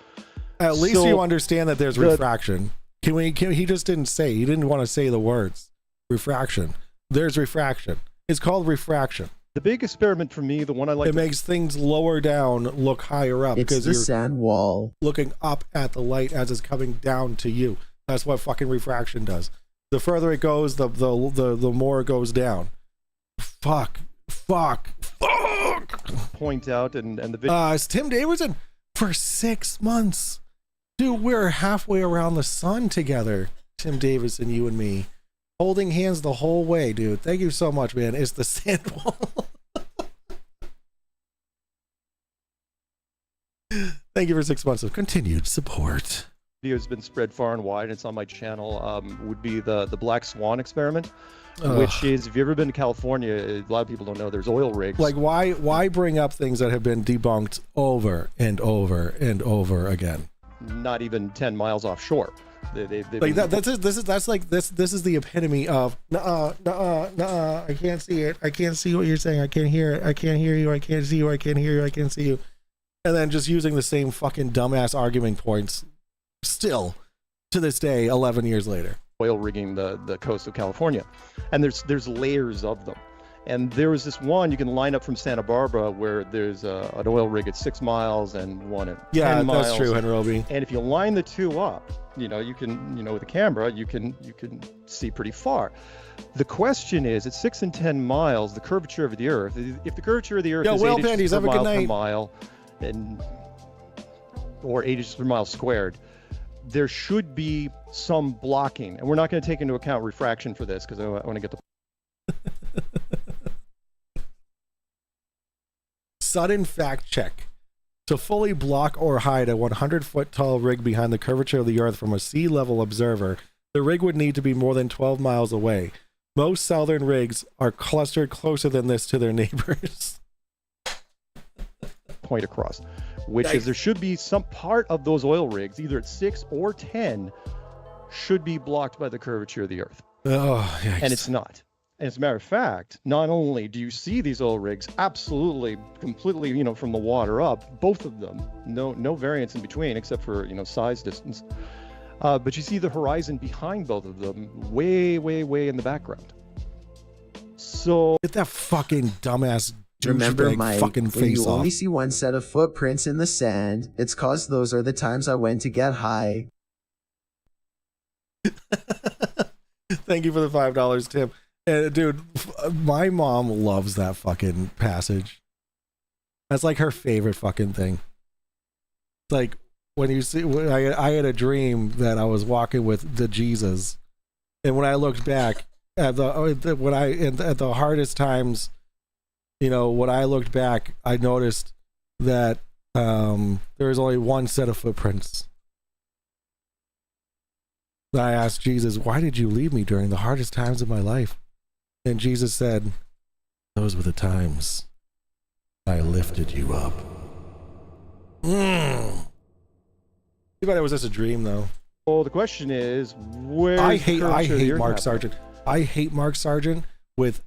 At least you understand that there's refraction. He just didn't say, he didn't want to say the words refraction. There's refraction. It's called refraction. The big experiment for me, the one I like, it makes things lower down look higher up It's because the you're sand wall. looking up at the light as it's coming down to you. That's what fucking refraction does. The further it goes, the more it goes down. Fuck. Point out and the video. It's Tim Davidson for 6 months. Dude, we're halfway around the sun together. Tim Davidson, you and me. Holding hands the whole way, dude. Thank you so much, man. It's the sand wall. Thank you for 6 months of continued support. Video has been spread far and wide. It's on my channel. Would be the Black Swan experiment, which is, if you've ever been to California, a lot of people don't know there's oil rigs. Like, why bring up things that have been debunked over and over and over again? Not even 10 miles offshore. Like this is the epitome of nuh-uh, I can't see it. I can't see what you're saying. I can't hear it. I can't hear you. I can't see you. I can't hear you. I can't see you. And then just using the same fucking dumbass argument points still to this day, 11 years later. Oil rigging the coast of California, and there's layers of them. And there was this one you can line up from Santa Barbara where there's an oil rig at 6 miles and one at 10 miles. That's true, Henrobi. And if you line the two up, you can, with a camera, you can see pretty far. The question is, at 6 and 10 miles, the curvature of the Earth, if the curvature of the Earth is 8 inches per mile per mile, or 8 inches per mile squared, there should be some blocking. And we're not going to take into account refraction for this because I want to get the sudden fact check. To fully block or hide a 100-foot tall rig behind the curvature of the Earth from a sea level observer, the rig would need to be more than 12 miles away. Most southern rigs are clustered closer than this to their neighbors. Point across, which is there should be some part of those oil rigs, either at 6 or 10, should be blocked by the curvature of the Earth. Oh, yikes. And it's not. And as a matter of fact, not only do you see these oil rigs absolutely, completely, from the water up, both of them, no variance in between except for, size distance. But you see the horizon behind both of them way, way, way in the background. So get that fucking dumbass Remember, Mike, fucking when face you off. only see one set of footprints in the sand, it's cause those are the times I went to get high. Thank you for the $5, Tim. Dude, my mom loves that fucking passage. That's like her favorite fucking thing. It's like when you see, I had a dream that I was walking with the Jesus, and when I looked back at the hardest times, when I looked back, I noticed that there was only one set of footprints. I asked Jesus, "Why did you leave me during the hardest times of my life?" And Jesus said, "Those were the times I lifted you up." Too bad it was just a dream, though. Well, the question is, where I hate Mark Sargent. I hate Mark Sargent with,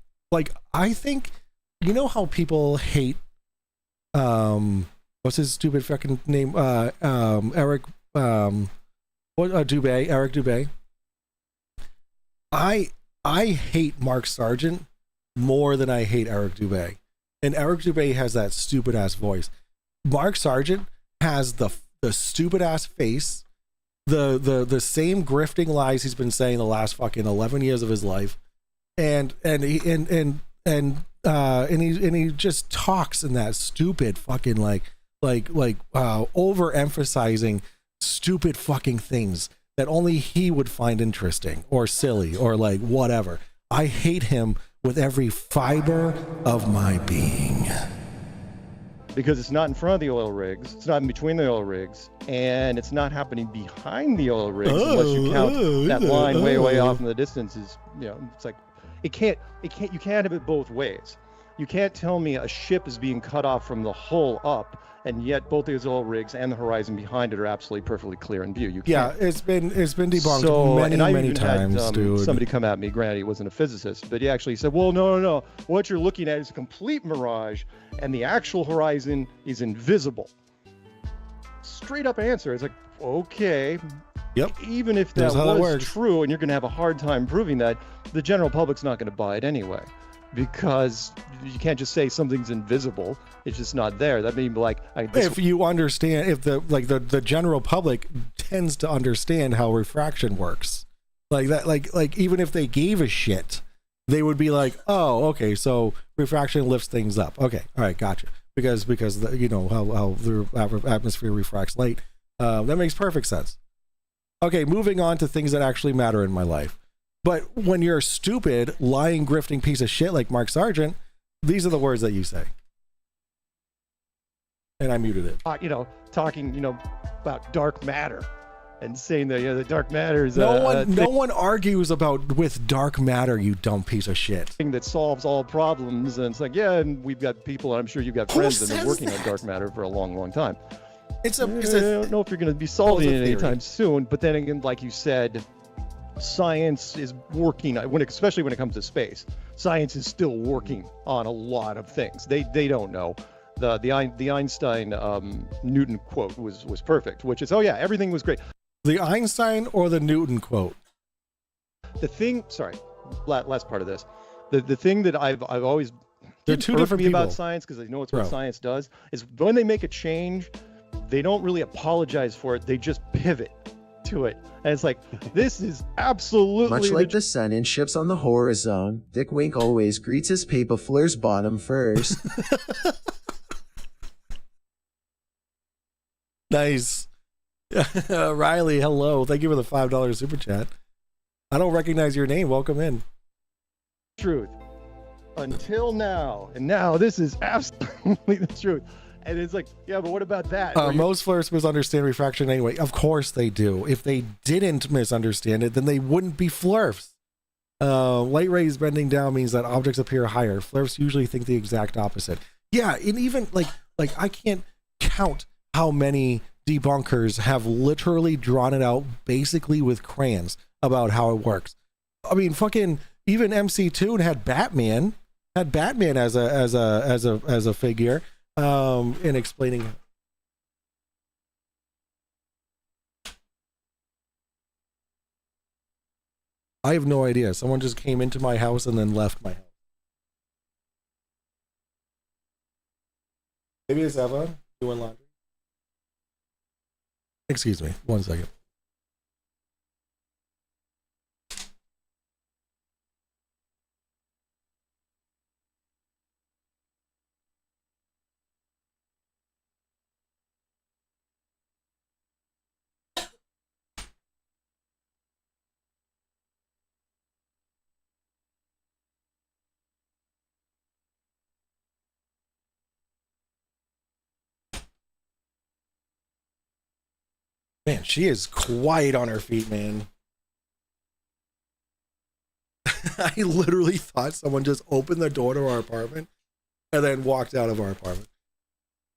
I think, how people hate, what's his stupid fucking name? Eric Dubé. I hate Mark Sargent more than I hate Eric Dubé. And Eric Dubé has that stupid ass voice. Mark Sargent has the stupid ass face, the same grifting lies he's been saying the last fucking 11 years of his life. And he just talks in that stupid fucking overemphasizing stupid fucking things that only he would find interesting or silly or whatever. I hate him with every fiber of my being. Because it's not in front of the oil rigs, it's not in between the oil rigs, and it's not happening behind the oil rigs unless you count that line way off in the distance. It's like you can't have it both ways. You can't tell me a ship is being cut off from the hull up, and yet both these oil rigs and the horizon behind it are absolutely perfectly clear in view. You can't. Yeah, it's been debunked many times, had, dude. Somebody come at me. Granted, he wasn't a physicist, but he actually said, "Well, no. What you're looking at is a complete mirage, and the actual horizon is invisible." Straight up answer. It's like, okay. Yep. Even if that was true, and you're going to have a hard time proving that, the general public's not going to buy it anyway. because you can't just say something's invisible. It's just not there. That means like if you understand, if the general public tends to understand how refraction works, like that, like even if they gave a shit, they would be like, oh, okay, so refraction lifts things up. Okay, all right, gotcha. Because you know how the atmosphere refracts light. That makes perfect sense. Okay, moving on to things that actually matter in my life. But when you're a stupid, lying, grifting piece of shit like Mark Sargent, these are the words that you say. And I muted it. You know, talking, you know, about dark matter and saying that, you know, the dark matter is no one argues with dark matter, you dumb piece of shit. Thing that solves all problems. And it's like, yeah, and we've got people, and I'm sure you've got friends that have been working on dark matter for a long, long time. I don't know if you're going to be solving it anytime soon, but then again, like you said, science is working, especially when it comes to space. Science is still working on a lot of things. They don't know. The Einstein Newton quote was perfect, which is, oh yeah, everything was great. The Einstein or the Newton quote? The thing, sorry, last part of this. The thing that I've always they're two different people about science, because I know it's what science does, is when they make a change, they don't really apologize for it. They just pivot to it. And it's like, this is absolutely... Much like the sun in ships on the horizon, Dick Wink always greets his paper Flerf's bottom first. Nice. Riley, hello. Thank you for the $5 super chat. I don't recognize your name. Welcome in. Truth. Until now. And now this is absolutely the truth. And it's like, yeah, but what about that? Most Flerfs misunderstand refraction anyway. Of course they do. If they didn't misunderstand it, then they wouldn't be Flerfs. Light rays bending down means that objects appear higher. Flerfs usually think the exact opposite. Yeah, and even like I can't count how many debunkers have literally drawn it out basically with crayons about how it works. I mean, fucking even MC2 had Batman as a figure. In explaining. I have no idea. Someone just came into my house and then left my house. Maybe it's Eva doing laundry. Excuse me, 1 second. Man, she is quiet on her feet, man. I literally thought someone just opened the door to our apartment and then walked out of our apartment.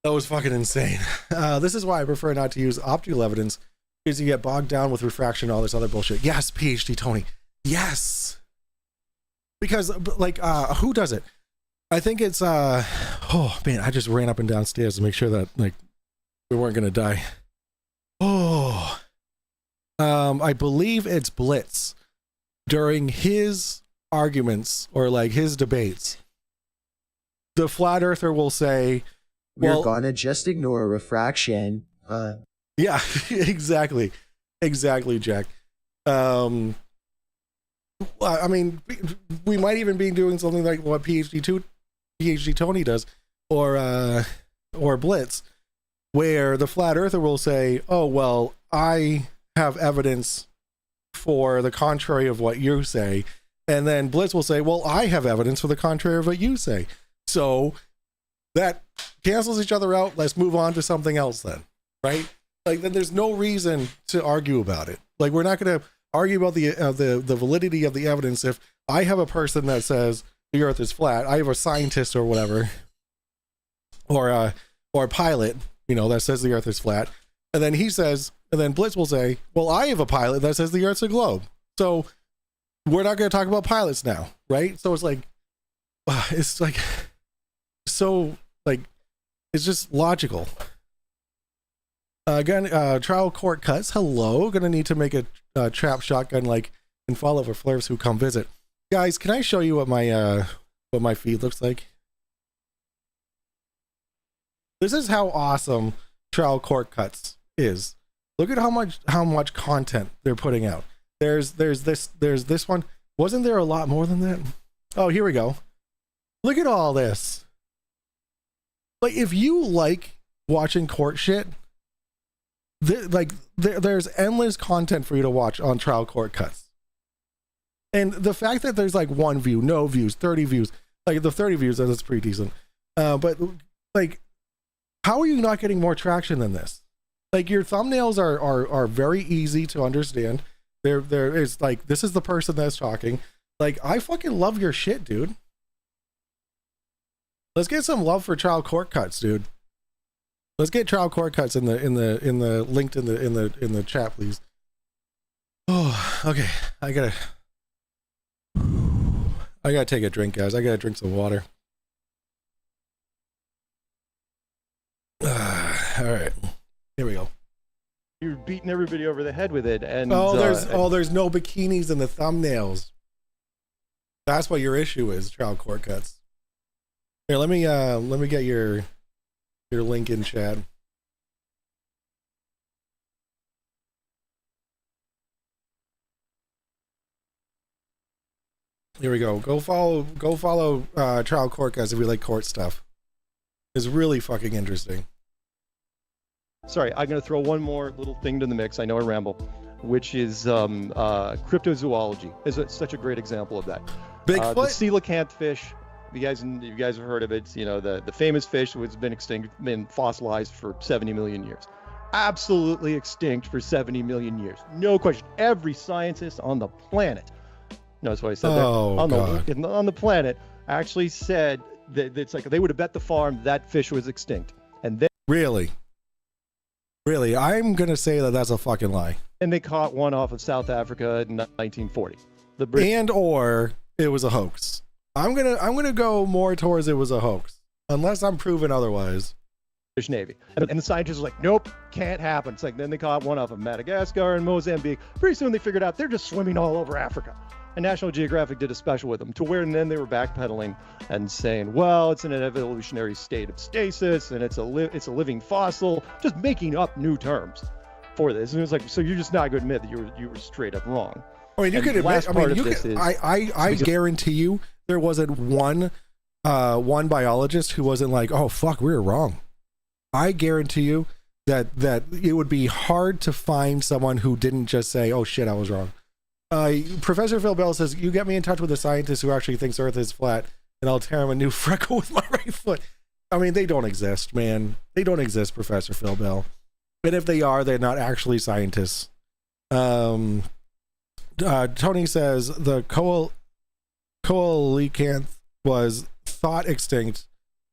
That was fucking insane. This is why I prefer not to use optical evidence, because you get bogged down with refraction and all this other bullshit. Yes, PhD Tony. Yes. Because, like, who does it? I think it's, oh, man, I just ran up and down stairs to make sure that, like, we weren't going to die. Oh, I believe it's Blitz during his arguments or like his debates. The flat earther will say, "We're gonna just ignore refraction." Yeah, exactly, Jack. I mean, we might even be doing something like what PhD Tony does, or Blitz, where the flat earther will say, oh, well, I have evidence for the contrary of what you say. And then Blitz will say, well, I have evidence for the contrary of what you say. So that cancels each other out. Let's move on to something else then, right? Like, then there's no reason to argue about it. Like, we're not going to argue about the validity of the evidence. If I have a person that says the earth is flat, I have a scientist or whatever, or a pilot, you know, that says the earth is flat. And then he says, and then Blitz will say, well, I have a pilot that says the earth's a globe. So we're not going to talk about pilots now, right? So it's like, so like, it's just logical. Again, trial court cuts. Hello. Gonna need to make a trap shotgun like in Fallout for Flerfs who come visit. Guys, can I show you what my what my feed looks like. This is how awesome Trial Court Cuts is. Look at how much content they're putting out. There's this one. Wasn't there a lot more than that? Oh, here we go. Look at all this. Like, if you like watching court shit, there's endless content for you to watch on Trial Court Cuts. And the fact that there's like 1 view, no views, 30 views, like the 30 views, that's pretty decent. But like, how are you not getting more traction than this? Like, your thumbnails are very easy to understand. There is like, this is the person that's talking. Like, I fucking love your shit, dude. Let's get some love for Trial Court Cuts, dude. Let's get Trial Court Cuts in the linked in the chat, please. Oh, okay. I gotta take a drink, guys. I gotta drink some water. All right, here we go. You're beating everybody over the head with it, and there's no bikinis in the thumbnails. That's what your issue is, Trial Court Cuts. Here, let me get your link in chat. Here we go. Go follow Trial Court Cuts if you like court stuff. It's really fucking interesting. Sorry, I'm going to throw one more little thing to the mix. I know I ramble, which is cryptozoology. Is such a great example of that. Bigfoot? The coelacanth fish. You guys have heard of it. You know, the famous fish was been fossilized for 70 million years. Absolutely extinct for 70 million years. No question. Every scientist on the planet, notice what I said there, on the planet actually said that it's like they would have bet the farm that fish was extinct. And then Really, I'm gonna say that that's a fucking lie. And they caught one off of South Africa in 1940. Or it was a hoax. I'm gonna go more towards it was a hoax, unless I'm proven otherwise. British Navy. And the scientists were like, nope, can't happen. It's like, then they caught one off of Madagascar and Mozambique. Pretty soon they figured out they're just swimming all over Africa. And National Geographic did a special with them, to where and then they were backpedaling and saying, well, it's in an evolutionary state of stasis and it's a living fossil, just making up new terms for this. And it was like, so you're just not going to admit that you were straight up wrong. I mean, you could admit. I guarantee you there wasn't one biologist who wasn't like, oh fuck, we were wrong. I guarantee you that it would be hard to find someone who didn't just say, oh shit, I was wrong. Professor Phil Bell says, you get me in touch with a scientist who actually thinks Earth is flat, and I'll tear him a new freckle with my right foot. I mean, they don't exist, man. They don't exist, Professor Phil Bell. And if they are, they're not actually scientists. Tony says the coelacanth was thought extinct,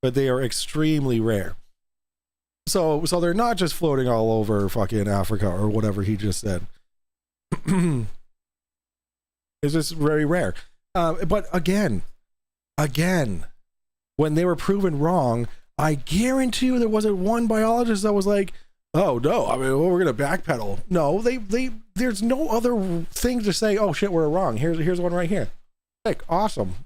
but they are extremely rare. So they're not just floating all over fucking Africa or whatever he just said. It's just very rare. But again, when they were proven wrong, I guarantee you there wasn't one biologist that was like, oh no, I mean, well, we're gonna backpedal. No, there's no other thing to say, oh shit, we're wrong. Here's one right here. Like, awesome.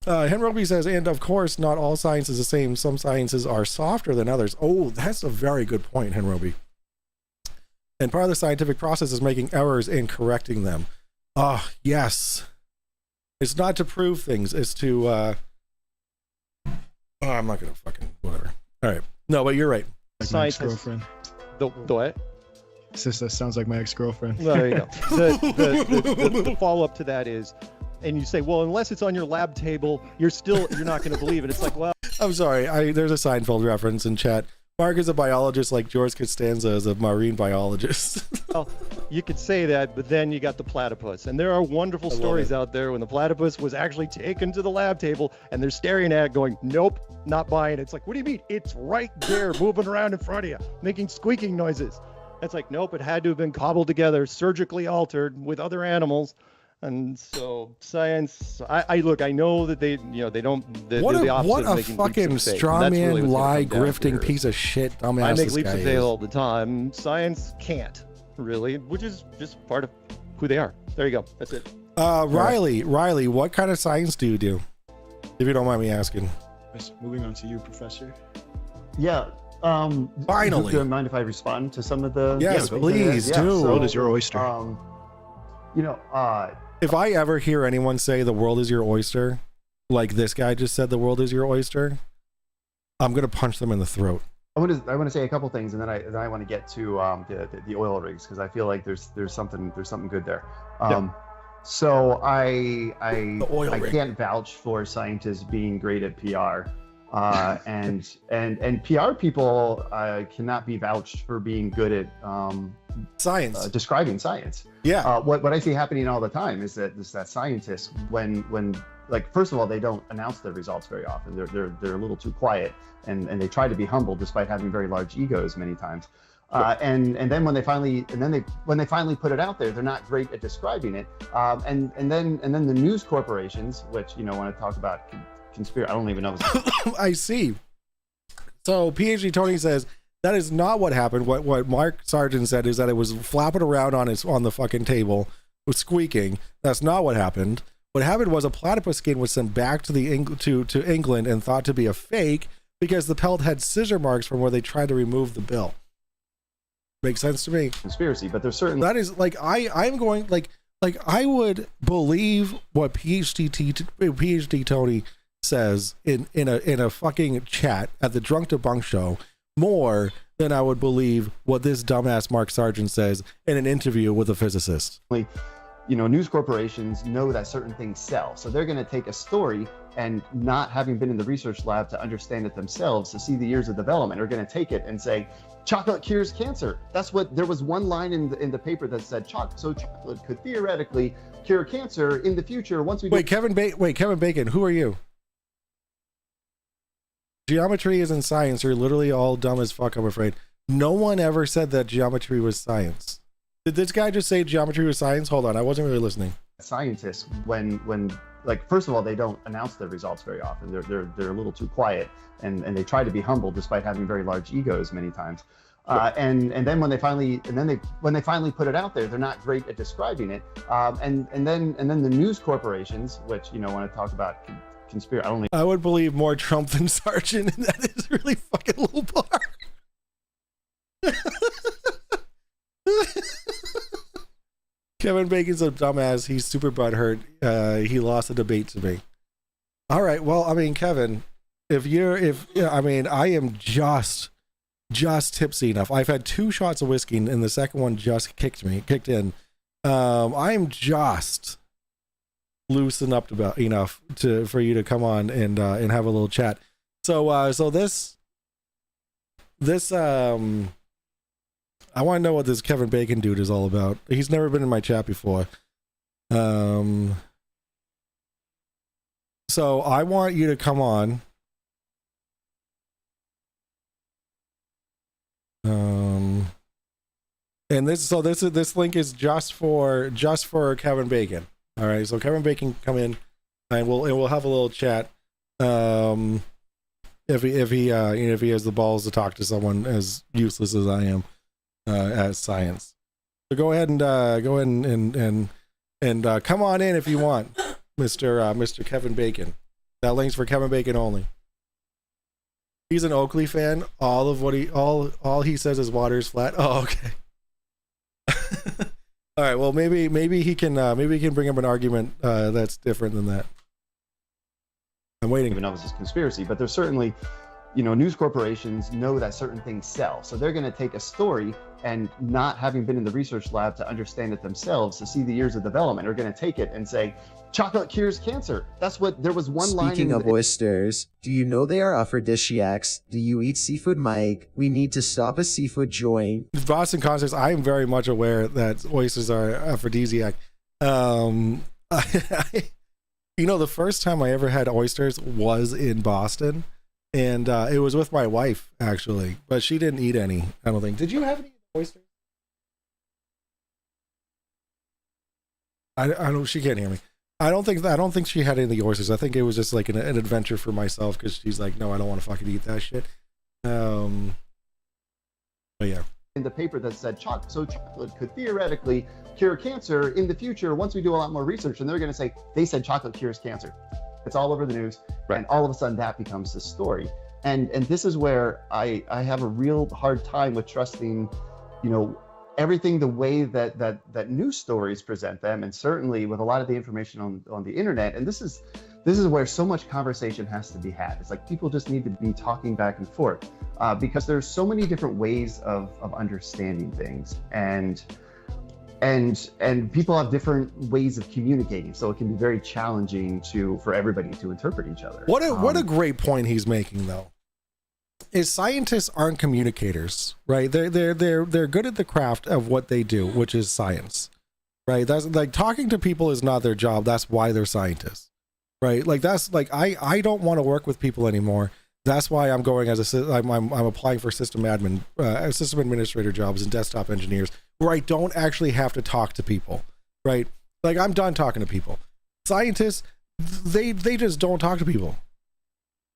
Henroby says, and of course, not all science is the same. Some sciences are softer than others. Oh, that's a very good point, Henroby. And part of the scientific process is making errors and correcting them. Ah, yes. It's not to prove things. It's to, I'm not gonna fucking, whatever. All right. No, but you're right. Like my ex-girlfriend. The what? Sister sounds like my ex-girlfriend. Well, there you go. The follow-up to that is, and you say, well, unless it's on your lab table, you're not going to believe it. It's like, well, I'm sorry. There's a Seinfeld reference in chat. Mark is a biologist like George Costanza is a marine biologist. Well, you could say that, but then you got the platypus. And there are wonderful stories out there when the platypus was actually taken to the lab table and they're staring at it going, nope, not buying it. It's like, what do you mean? It's right there moving around in front of you, making squeaking noises. It's like, nope, it had to have been cobbled together, surgically altered with other animals. And so science, I know that they don't. What a fucking straw man, lie, grifting piece of shit. I make leaps of faith all the time. Science can't really, which is just part of who they are. There you go. That's it. Riley, what kind of science do you do? If you don't mind me asking. Moving on to you, Professor. Yeah. Finally. Do you mind if I respond to some of the? Yes, please do. The world is your oyster. If I ever hear anyone say the world is your oyster, like this guy just said the world is your oyster, I'm gonna punch them in the throat. I want to say a couple things, and then I want to get to the oil rigs, because I feel like there's something good there. So I can't vouch for scientists being great at PR, and PR people cannot be vouched for being good at science, describing science. Yeah. What I see happening all the time is that scientists, when like, first of all, they don't announce their results very often. They're a little too quiet, and they try to be humble despite having very large egos many times. And then when they finally put it out there, they're not great at describing it. And then the news corporations, which want to talk about conspiracy, I don't even know. I see. So PhD Tony says that is not what happened. What Mark Sargent said is that it was flapping around on the fucking table, was squeaking. That's not what happened. What happened was a platypus skin was sent back to England and thought to be a fake because the pelt had scissor marks from where they tried to remove the bill. Makes sense to me. Conspiracy, but there's certain that is like I'm going like I would believe what PhD Tony says in a fucking chat at the Drunk Debunk show more than I would believe what this dumbass Mark Sargent says in an interview with a physicist. News corporations know that certain things sell, so they're going to take a story, and not having been in the research lab to understand it themselves, to see the years of development, are going to take it and say chocolate cures cancer. That's what there was one line in the paper that said chocolate could theoretically cure cancer in the future once we Kevin Bacon, who are you? Geometry isn't science. You're literally all dumb as fuck, I'm afraid. No one ever said that geometry was science. Did this guy just say geometry was science? Hold on, I wasn't really listening. Scientists, when like, first of all, they don't announce their results very often. They're a little too quiet, and they try to be humble despite having very large egos many times. And then when they finally put it out there, they're not great at describing it. And then the news corporations, which want to talk about conspiracy. I would believe more Trump than Sargent, and that is really fucking low bar. Kevin Bacon's a dumbass. He's super butthurt. He lost a debate to me. All right. Well, I mean, Kevin, I am just tipsy enough. I've had 2 shots of whiskey, and the second one just kicked in. I'm just loosened up enough for you to come on and have a little chat. So this I want to know what this Kevin Bacon dude is all about. He's never been in my chat before. So I want you to come on. And this link is just for Kevin Bacon. All right, so Kevin Bacon, come in, and we'll have a little chat. If he has the balls to talk to someone as useless as I am at science. So go ahead and come on in if you want, Mr. Kevin Bacon. That link's for Kevin Bacon only. He's an Oakley fan. All he says is water is flat. Oh, okay. All right. Well, maybe he can bring up an argument that's different than that. I'm waiting. Even though it's a conspiracy, but there's certainly, news corporations know that certain things sell, so they're going to take a story, and not having been in the research lab to understand it themselves, to see the years of development, are going to take it and say chocolate cures cancer. That's what there was one line. Speaking of oysters, do you know they are aphrodisiacs? Do you eat seafood, Mike? We need to stop a seafood joint. Boston concerts, I am very much aware that oysters are aphrodisiac. The first time I ever had oysters was in Boston, and it was with my wife, actually, but she didn't eat any, I don't think. Did you have any oysters? I don't. She can't hear me. I don't think she had any of the oysters. I think it was just like an adventure for myself, because she's like, no, I don't want to fucking eat that shit. But yeah. in the paper that said chocolate could theoretically cure cancer in the future once we do a lot more research. And they're going to say, they said chocolate cures cancer. It's all over the news. Right. And all of a sudden that becomes the story. And this is where I have a real hard time with trusting, everything the way that news stories present them, and certainly with a lot of the information on the internet. And this is where so much conversation has to be had. It's like people just need to be talking back and forth because there's so many different ways of understanding things, and people have different ways of communicating, so it can be very challenging for everybody to interpret each other. What a great point he's making, though. Is scientists aren't communicators, right? They're good at the craft of what they do, which is science, right? That's like talking to people is not their job. That's why they're scientists, right? Like that's like I don't want to work with people anymore. That's why I'm going I'm applying for system administrator jobs and desktop engineers where I don't actually have to talk to people, right? Like I'm done talking to people. Scientists, they just don't talk to people.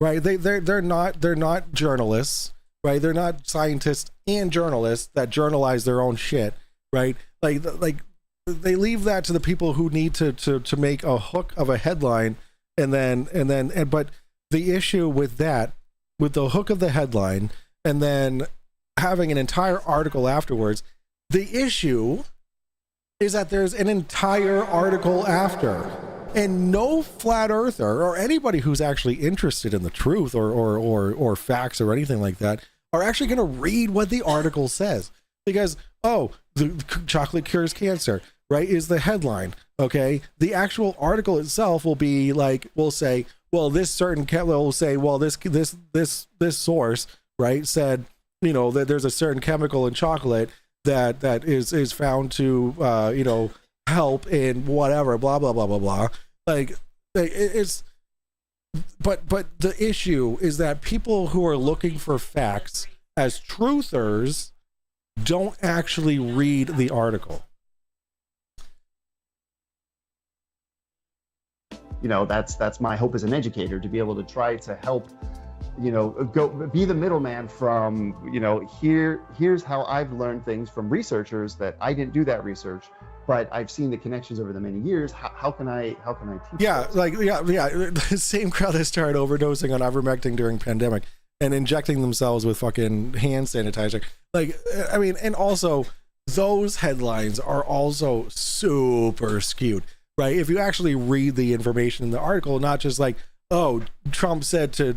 Right, they're not journalists, right? They're not scientists and journalists that journalize their own shit, right? Like they leave that to the people who need to make a hook of a headline, but the issue with that, with the hook of the headline, and then having an entire article afterwards, the issue is that there's an entire article after. And no flat earther or anybody who's actually interested in the truth or facts or anything like that are actually going to read what the article says, because the chocolate cures cancer, right, is the headline. Okay, the actual article itself will be like, we'll say, well, this certain will say, well, this source, right, said, that there's a certain chemical in chocolate that is found to help in whatever, blah blah blah blah blah. Like it's, but the issue is that people who are looking for facts as truthers don't actually read the article. That's my hope as an educator, to be able to try to help, go be the middleman from, here's how I've learned things from researchers that I didn't do that research, but I've seen the connections over the many years. How can I teach? Yeah, those? The same crowd that started overdosing on ivermectin during pandemic and injecting themselves with fucking hand sanitizer. And also those headlines are also super skewed, right? If you actually read the information in the article, not just like, oh, Trump said to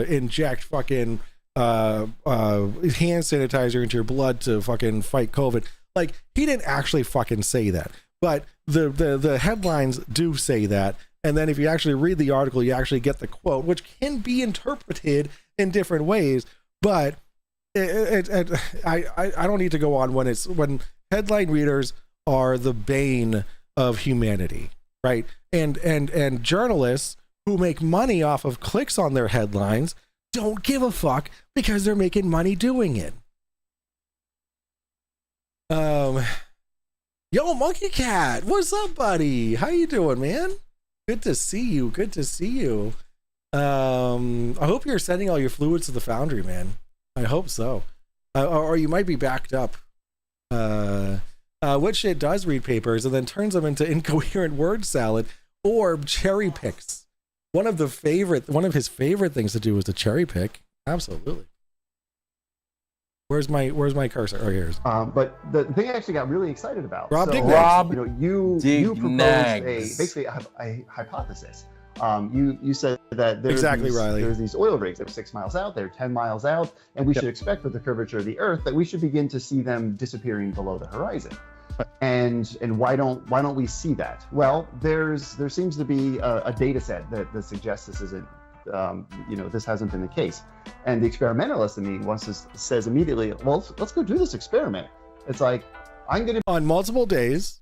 inject fucking hand sanitizer into your blood to fucking fight COVID. Like, he didn't actually fucking say that, but the headlines do say that. And then if you actually read the article, you actually get the quote, which can be interpreted in different ways. But I don't need to go on when headline readers are the bane of humanity, right? And journalists who make money off of clicks on their headlines don't give a fuck because they're making money doing it. Yo, Monkey Cat, what's up, buddy? How you doing, man? Good to see you. I hope you're sending all your fluids to the foundry, man. I hope so. Or you might be backed up. Which shit does read papers and then turns them into incoherent word salad or cherry picks. One of his favorite things to do is to cherry pick. Absolutely. Where's my cursor? Oh, here's. But the thing I actually got really excited about. Rob Dignags. You proposed basically a hypothesis. You said that there's these oil rigs that are 6 miles out, they're 10 miles out, and we should expect with the curvature of the Earth that we should begin to see them disappearing below the horizon. And why don't we see that? Well, there seems to be a data set that suggests this isn't. This hasn't been the case. And the experimentalist in me says immediately, well, let's go do this experiment. It's like, I'm going to on multiple days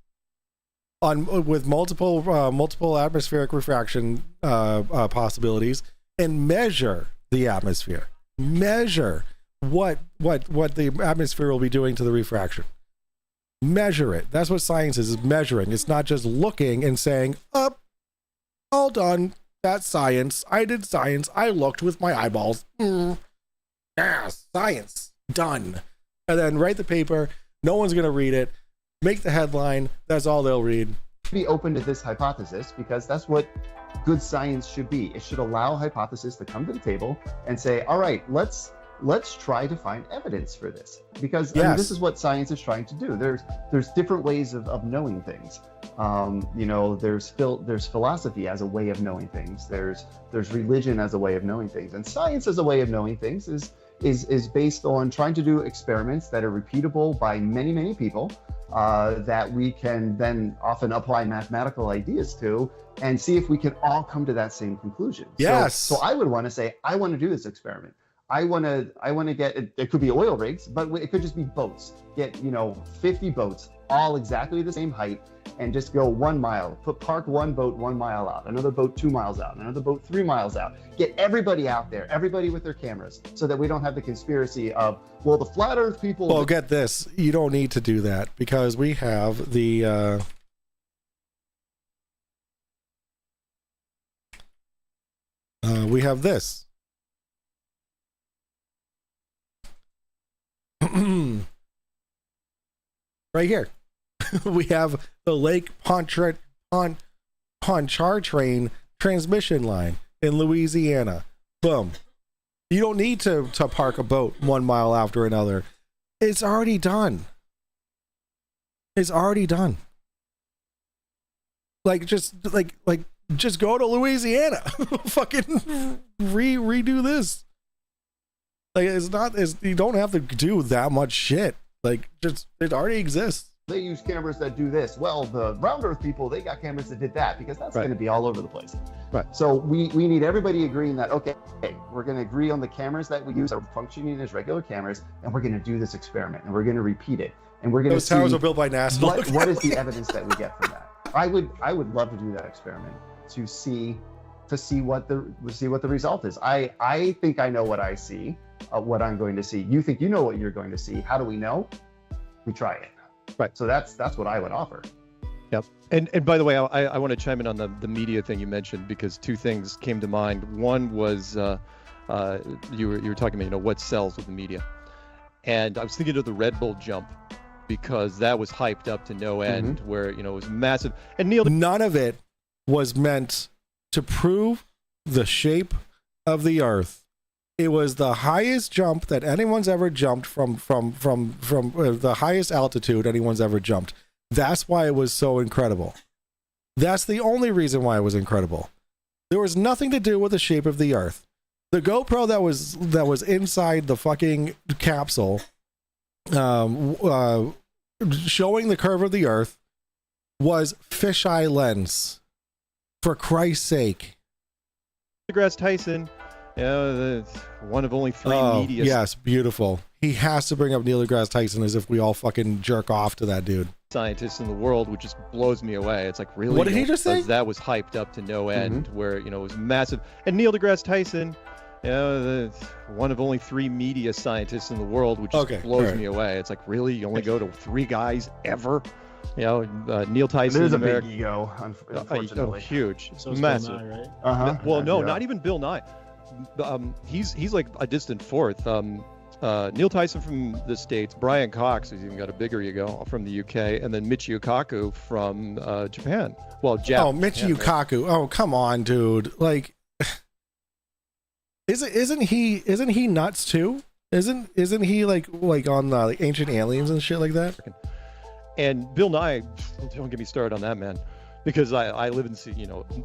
with multiple atmospheric refraction possibilities and measure the atmosphere, measure what the atmosphere will be doing to the refraction. Measure it. That's what science is measuring. It's not just looking and saying, all done. That's science. I did science. I looked with my eyeballs. Yeah, science. Done. and then write the paper. No one's going to read it. Make the headline. That's all they'll read. Be open to this hypothesis because that's what good science should be. It should allow hypothesis to come to the table and say, all right, let's try to find evidence for this, because I mean, this is what science is trying to do. There's different ways of knowing things. There's philosophy as a way of knowing things. There's religion as a way of knowing things, and science as a way of knowing things is based on trying to do experiments that are repeatable by many people, that we can then often apply mathematical ideas to and see if we can all come to that same conclusion. Yes. So I would want to say, I want to do this experiment. I want to get, it could be oil rigs, but it could just be boats. Get, 50 boats, all exactly the same height, and just go 1 mile. Park one boat 1 mile out, another boat 2 miles out, another boat 3 miles out. Get everybody out there, everybody with their cameras, so that we don't have the conspiracy of, well, the flat earth people. Well, get this. You don't need to do that, because we have the, we have this. Right here. We have the Lake Pontchartrain transmission line in Louisiana. Boom. You don't need to park a boat 1 mile after another. It's already done. It's already done. Just go to Louisiana. Fucking redo this. You don't have to do that much shit. It already exists. They use cameras that do this. Well, the round earth people, they got cameras that did that, because that's going to be all over the place. Right. So we need everybody agreeing that, okay, we're going to agree on the cameras that we use are functioning as regular cameras, and we're going to do this experiment, and we're going to repeat it, and we're going to see. Those towers are built by NASA. What is the evidence that we get from that? I would love to do that experiment to see what the result is. I think I know what I see, what I'm going to see. You think you know what you're going to see. How do we know? We try it. Right. So that's what I would offer. Yep. And by the way, I want to chime in on the media thing you mentioned, because two things came to mind. One was you were talking about what sells with the media, and I was thinking of the Red Bull jump, because that was hyped up to no end, where it was massive. And Neil, none of it was meant to prove the shape of the Earth. It was the highest jump that anyone's ever jumped from the highest altitude anyone's ever jumped. That's why it was so incredible. That's the only reason why it was incredible. There was nothing to do with the shape of the Earth. The GoPro that was inside the fucking capsule, showing the curve of the Earth, was fisheye lens. For Christ's sake. DeGrasse Tyson, one of only three media. Yes, beautiful. He has to bring up Neil deGrasse Tyson as if we all fucking jerk off to that dude. Scientists in the world, which just blows me away. It's like, really? What did he just say? That was hyped up to no end, where it was massive. And Neil deGrasse Tyson, one of only three media scientists in the world, which just blows me away. It's like, really? You only go to three guys ever? Neil Tyson. There's a big ego, unfortunately. Huge. So massive. Bill Nye, right? Well, no, not even Bill Nye. He's like a distant fourth. Neil Tyson from the States, Brian Cox, who's even got a bigger ego, from the UK, and then Michio Kaku from Japan. Well, Japan. Oh, Michio Kaku. Oh, come on, dude. Isn't he nuts too? Isn't he like on Ancient Aliens and shit like that? And Bill Nye, don't get me started on that, man, because I live in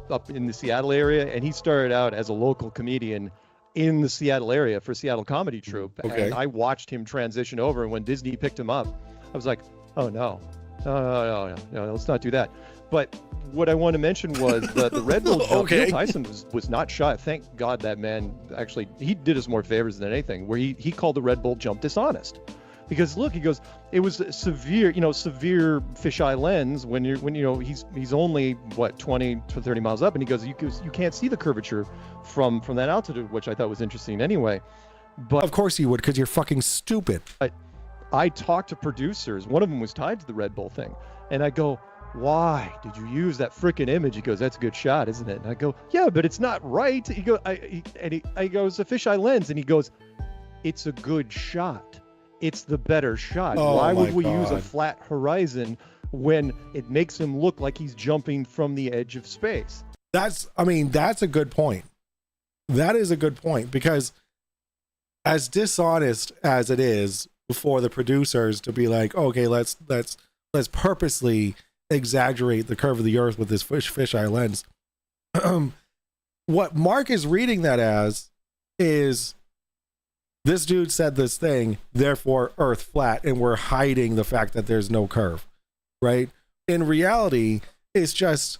up in the Seattle area, and he started out as a local comedian in the Seattle area for Seattle Comedy Troupe. Okay. And I watched him transition over, and when Disney picked him up, I was like, oh no, let's not do that. But what I want to mention was that the Red Bull jump, Neil Tyson was not shy. Thank God that man actually, he did us more favors than anything, where he called the Red Bull jump dishonest. Because look, he goes, it was severe fisheye lens when he's only 20 to 30 miles up, and he goes, you can't see the curvature from that altitude, which I thought was interesting anyway. But of course you would, because you're fucking stupid. I talked to producers. One of them was tied to the Red Bull thing, and I go, why did you use that freaking image? He goes, that's a good shot, isn't it? And I go, yeah, but it's not right. He goes, I go, it's a fisheye lens, and he goes, it's a good shot. it's the better shot. Oh Why would my we use a God. flat horizon when it makes him look like he's jumping from the edge of space? That's a good point. That is a good point, because as dishonest as it is for the producers to be like, okay, let's purposely exaggerate the curve of the earth with this fisheye lens. What Mark is reading that as is, this dude said this thing, therefore earth flat, and we're hiding the fact that there's no curve, right? In reality, it's just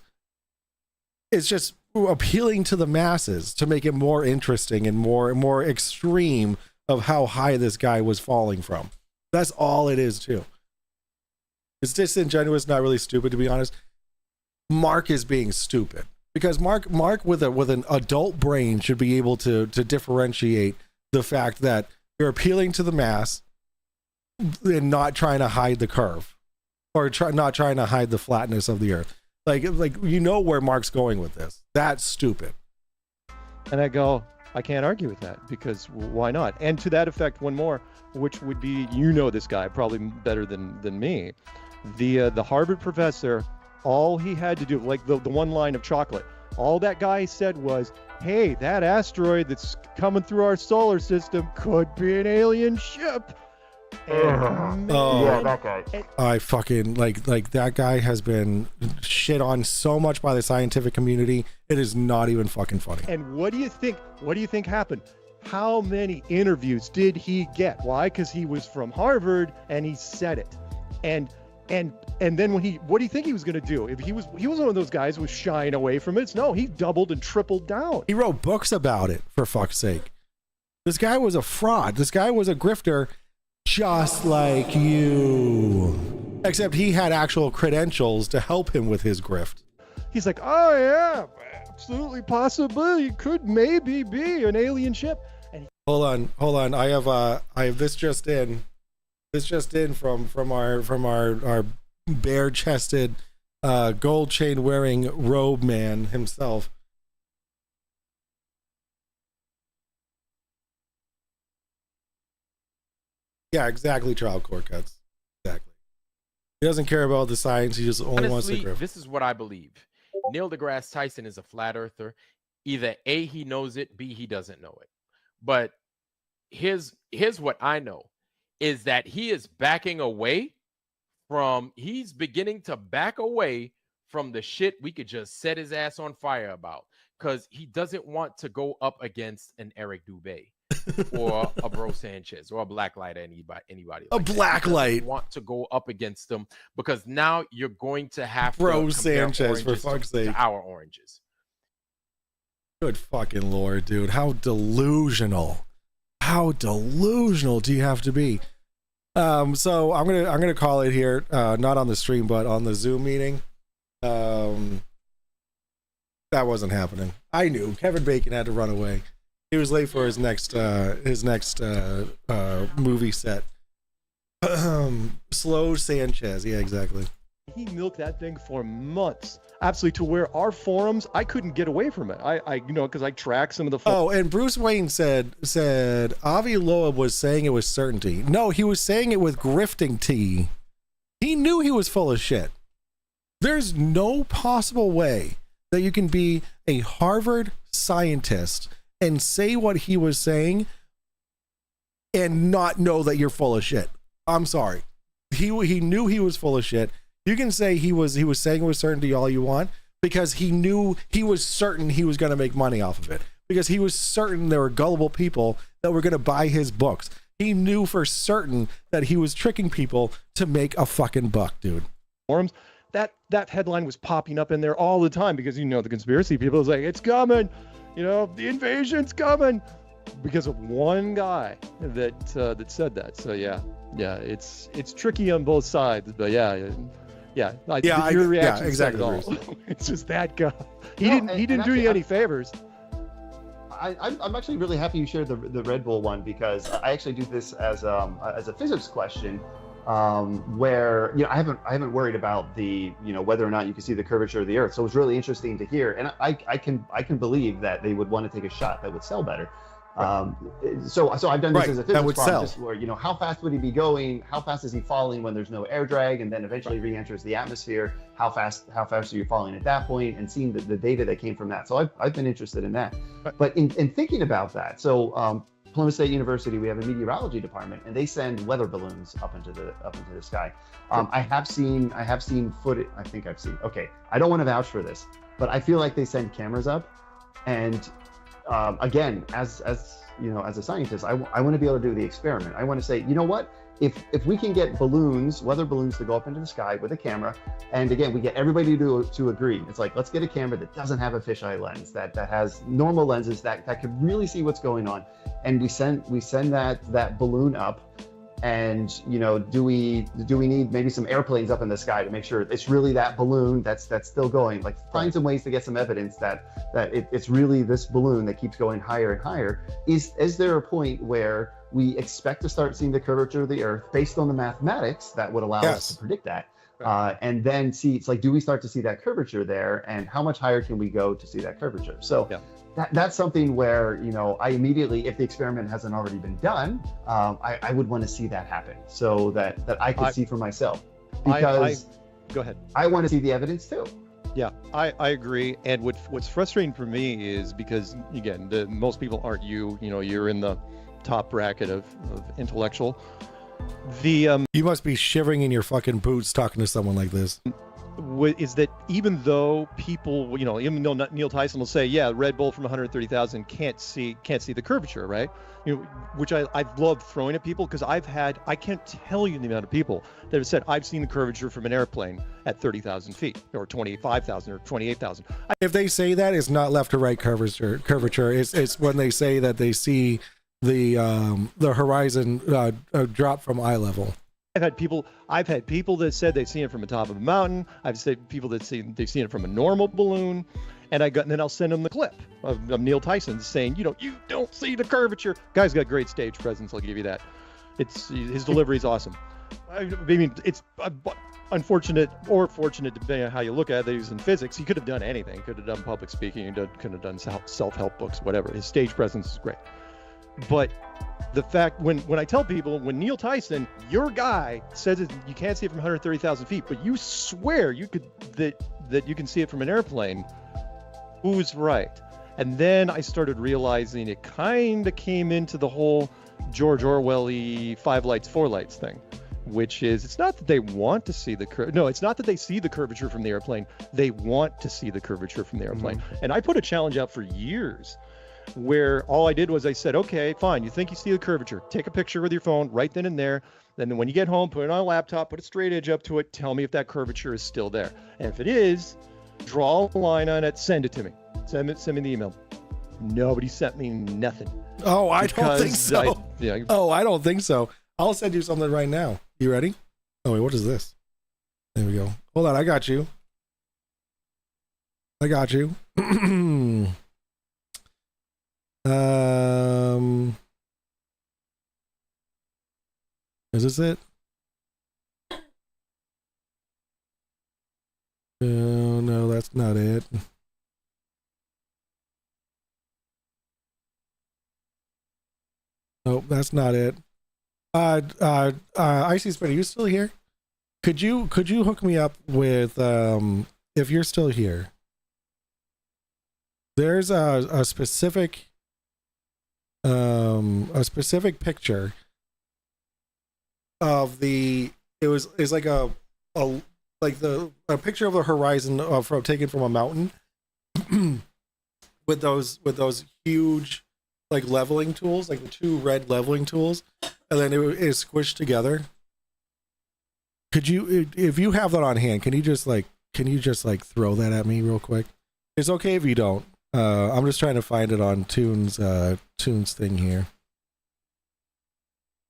appealing to the masses to make it more interesting and more extreme of how high this guy was falling from. That's all it is too. It's disingenuous, not really stupid, to be honest. Mark is being stupid, because Mark with an adult brain should be able to differentiate the fact that you're appealing to the mass and not trying to hide the curve, or not trying to hide the flatness of the earth. Like you know where Mark's going with this. That's stupid. And I go, I can't argue with that, because why not? And to that effect, one more, which would be, this guy probably better than me. The Harvard professor, all he had to do, like the one line of chocolate, all that guy said was, hey, that asteroid that's coming through our solar system could be an alien ship. And yeah, that guy. I fucking like that guy has been shit on so much by the scientific community. It is not even fucking funny. And what do you think happened? How many interviews did he get? Why? Because he was from Harvard and he said it. And then what do you think he was going to do? If he was one of those guys who was shying away from it. No, he doubled and tripled down. He wrote books about it, for fuck's sake. This guy was a fraud. This guy was a grifter, just like you. Except he had actual credentials to help him with his grift. He's like, oh yeah, absolutely, possibly, it could maybe be an alien ship. And Hold on. I have this just in. This just in from our bare-chested, gold chain wearing robe man himself. Yeah, exactly. Trial court cuts. Exactly. He doesn't care about the science. He just only wants to grift. This is what I believe. Neil deGrasse Tyson is a flat earther. Either A, he knows it, B, he doesn't know it. But here's what I know, is that he is backing away he's beginning to back away from the shit we could just set his ass on fire about, because he doesn't want to go up against an Eric Dubé or a Bro Sanchez or a Blacklight, anybody A Blacklight. Want to go up against them, because now you're going to have Bro to compare Sanchez, for oranges fuck's to sake. our oranges. Good fucking lord, dude. How delusional. How delusional do you have to be? So I'm gonna call it here, not on the stream, but on the Zoom meeting. That wasn't happening. I knew Kevin Bacon had to run away. He was late for his next movie set. Slow Sanchez, yeah, exactly. he milked that thing for months, absolutely, to where our forums, I couldn't get away from it. I because I track some of the Oh, and Bruce Wayne said Avi Loeb was saying it with certainty. No, he was saying it with grifting tea. He knew he was full of shit. There's no possible way that you can be a Harvard scientist and say what he was saying and not know that you're full of shit. I'm sorry. He knew he was full of shit. You can say he was saying with certainty all you want, because he knew, he was certain he was going to make money off of it, because he was certain there were gullible people that were going to buy his books. He knew for certain that he was tricking people to make a fucking buck, dude. Forums, that headline was popping up in there all the time, because the conspiracy people was like, it's coming, the invasion's coming, because of one guy that said that. So yeah, it's tricky on both sides, but your reaction exactly. It's just that guy. He didn't do you any favors. I'm actually really happy you shared the Red Bull one, because I actually do this as a physics question, where I haven't worried about the whether or not you can see the curvature of the Earth. So it's really interesting to hear, and I can believe that they would want to take a shot that would sell better. So I've done this as a physics would problem, sell. just where, you know, how fast would he be going? How fast is he falling when there's no air drag, and then eventually re-enters the atmosphere? How fast are you falling at that point? And seeing the data that came from that. So I've been interested in that. But in thinking about that, so Plymouth State University, we have a meteorology department, and they send weather balloons up into the sky. I have seen footage. I think I've seen. Okay, I don't want to vouch for this, but I feel like they send cameras up, and again, as you know, as a scientist, I want to be able to do the experiment. I want to say, you know what? If we can get weather balloons to go up into the sky with a camera, and again, we get everybody to agree. It's like, let's get a camera that doesn't have a fisheye lens, that has normal lenses that could really see what's going on, and we send that balloon up. And, you know, do we need maybe some airplanes up in the sky to make sure it's really that balloon that's still going? Like, find some ways to get some evidence that it's really this balloon that keeps going higher and higher. Is there a point where we expect to start seeing the curvature of the Earth based on the mathematics that would allow us to predict that? And then see, it's like, do we start to see that curvature there? And how much higher can we go to see that curvature? So that's something where, you know, I immediately, if the experiment hasn't already been done, I would want to see that happen so that I could see for myself. Because go ahead. I want to see the evidence too. Yeah, I agree. And what's frustrating for me is because, again, most people aren't you know, you're in the top bracket of intellectual. You must be shivering in your fucking boots talking to someone like this. Is that even though people, you know, even though Neil Tyson will say, yeah, Red Bull from 130,000 can't see the curvature, right? You know, which I've loved throwing at people, because I can't tell you the amount of people that have said, I've seen the curvature from an airplane at 30,000 feet or 25,000 or 28,000. If they say that, it's not left to right curvature. It's when they say that they see the horizon drop from eye level. I've had people that said they've seen it from the top of a mountain. I've said people that they've seen it from a normal balloon, and then I'll send them the clip of Neil Tyson saying, you know, you don't see the curvature. Guy's got great stage presence. I'll give you that. His delivery's awesome. I mean, it's unfortunate or fortunate, depending on how you look at it, that he was in physics. He could have done anything. Could have done public speaking. Could have done self-help books, whatever. His stage presence is great. But the fact, when I tell people, when Neil Tyson, your guy, says that you can't see it from 130,000 feet, but you swear that you can see it from an airplane, who's right? And then I started realizing it kind of came into the whole George Orwell-y 5 lights, 4 lights thing, which is, it's not that they want to see it's not that they see the curvature from the airplane. They want to see the curvature from the airplane. Mm-hmm. And I put a challenge out for years, where all I did was I said, okay, fine, you think you see the curvature, take a picture with your phone right then and there. Then when you get home, put it on a laptop, put a straight edge up to it, tell me if that curvature is still there. And if it is, draw a line on it, send it to me. Send me the email. Nobody sent me nothing. Oh, I don't think so. I don't think so. I'll send you something right now. You ready? Oh, wait, what is this? There we go. Hold on, I got you. Is this it? No, that's not it. Nope, that's not it. Icy Spin, are you still here? Could you hook me up with if you're still here? There's a specific picture of it's like a picture of the horizon taken from a mountain with those huge like leveling tools, like the 2 red leveling tools, and then it is squished together. Could you, if you have that on hand, can you just throw that at me real quick? It's okay if you don't. I'm just trying to find it on Tune's thing here.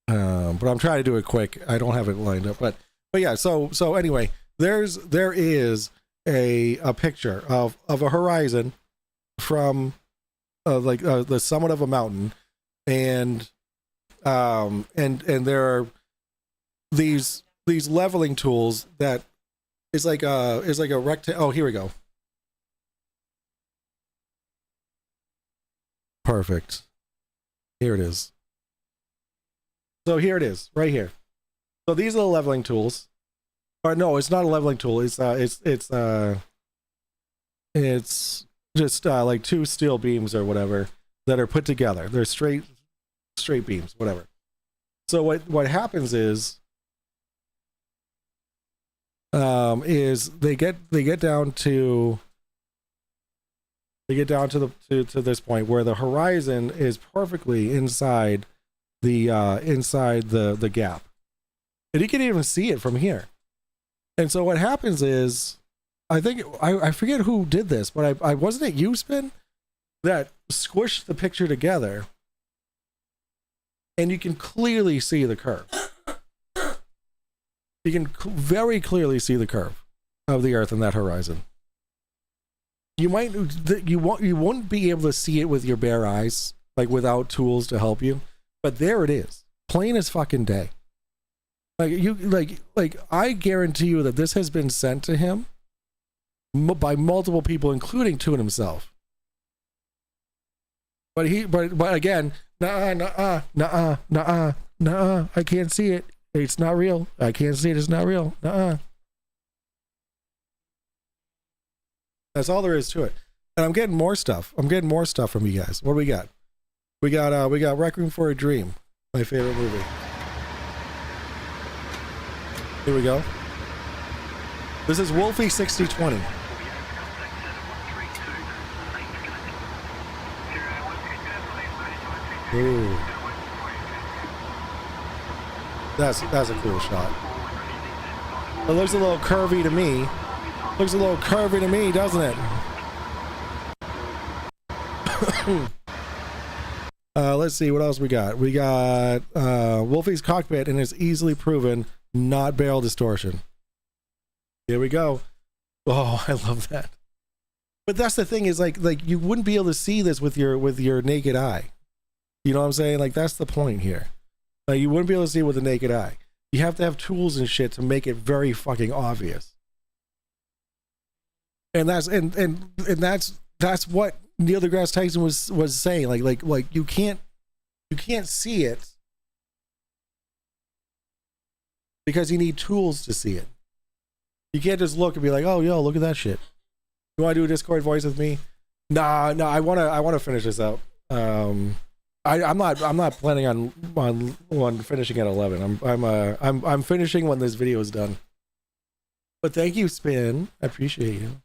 But I'm trying to do it quick. I don't have it lined up, but yeah. So anyway, there is a picture of a horizon from the summit of a mountain, and there are these leveling tools that is like a rectangle. Oh, here we go. Perfect. Here it is. So here it is, right here. So these are the leveling tools. Or no, it's not a leveling tool. It's just like two steel beams or whatever that are put together. They're straight beams, whatever. So what happens is they get down to this point where the horizon is perfectly inside the gap, and you can even see it from here. And so what happens is, I think I forget who did this, but I wasn't it you, Spin, that squished the picture together, and you can clearly see the curve. You can very clearly see the curve of the Earth in that horizon. You won't be able to see it with your bare eyes, like without tools to help you, but there it is, plain as fucking day. Like I guarantee you that this has been sent to him by multiple people, including Toon himself. But again, nuh-uh, I can't see it. It's not real. I can't see it. It's not real. Nuh-uh. That's all there is to it. And I'm getting more stuff. I'm getting more stuff from you guys. What do we got? We got Requiem for a Dream, my favorite movie. Here we go. This is Wolfie 6020. Ooh. That's a cool shot. It looks a little curvy to me. Looks a little curvy to me, doesn't it? Let's see what else we got. We got Wolfie's cockpit, and it's easily proven not barrel distortion. Here we go. Oh, I love that. But that's the thing, is like you wouldn't be able to see this with your naked eye. You know what I'm saying? Like, that's the point here. Like, you wouldn't be able to see it with the naked eye. You have to have tools and shit to make it very fucking obvious. And that's what Neil deGrasse Tyson was saying. Like you can't see it because you need tools to see it. You can't just look and be like, oh, yo, look at that shit. You want to do a Discord voice with me? Nah, I want to finish this out. I'm not planning on finishing at 11. I'm finishing when this video is done. But thank you, Spin. I appreciate you.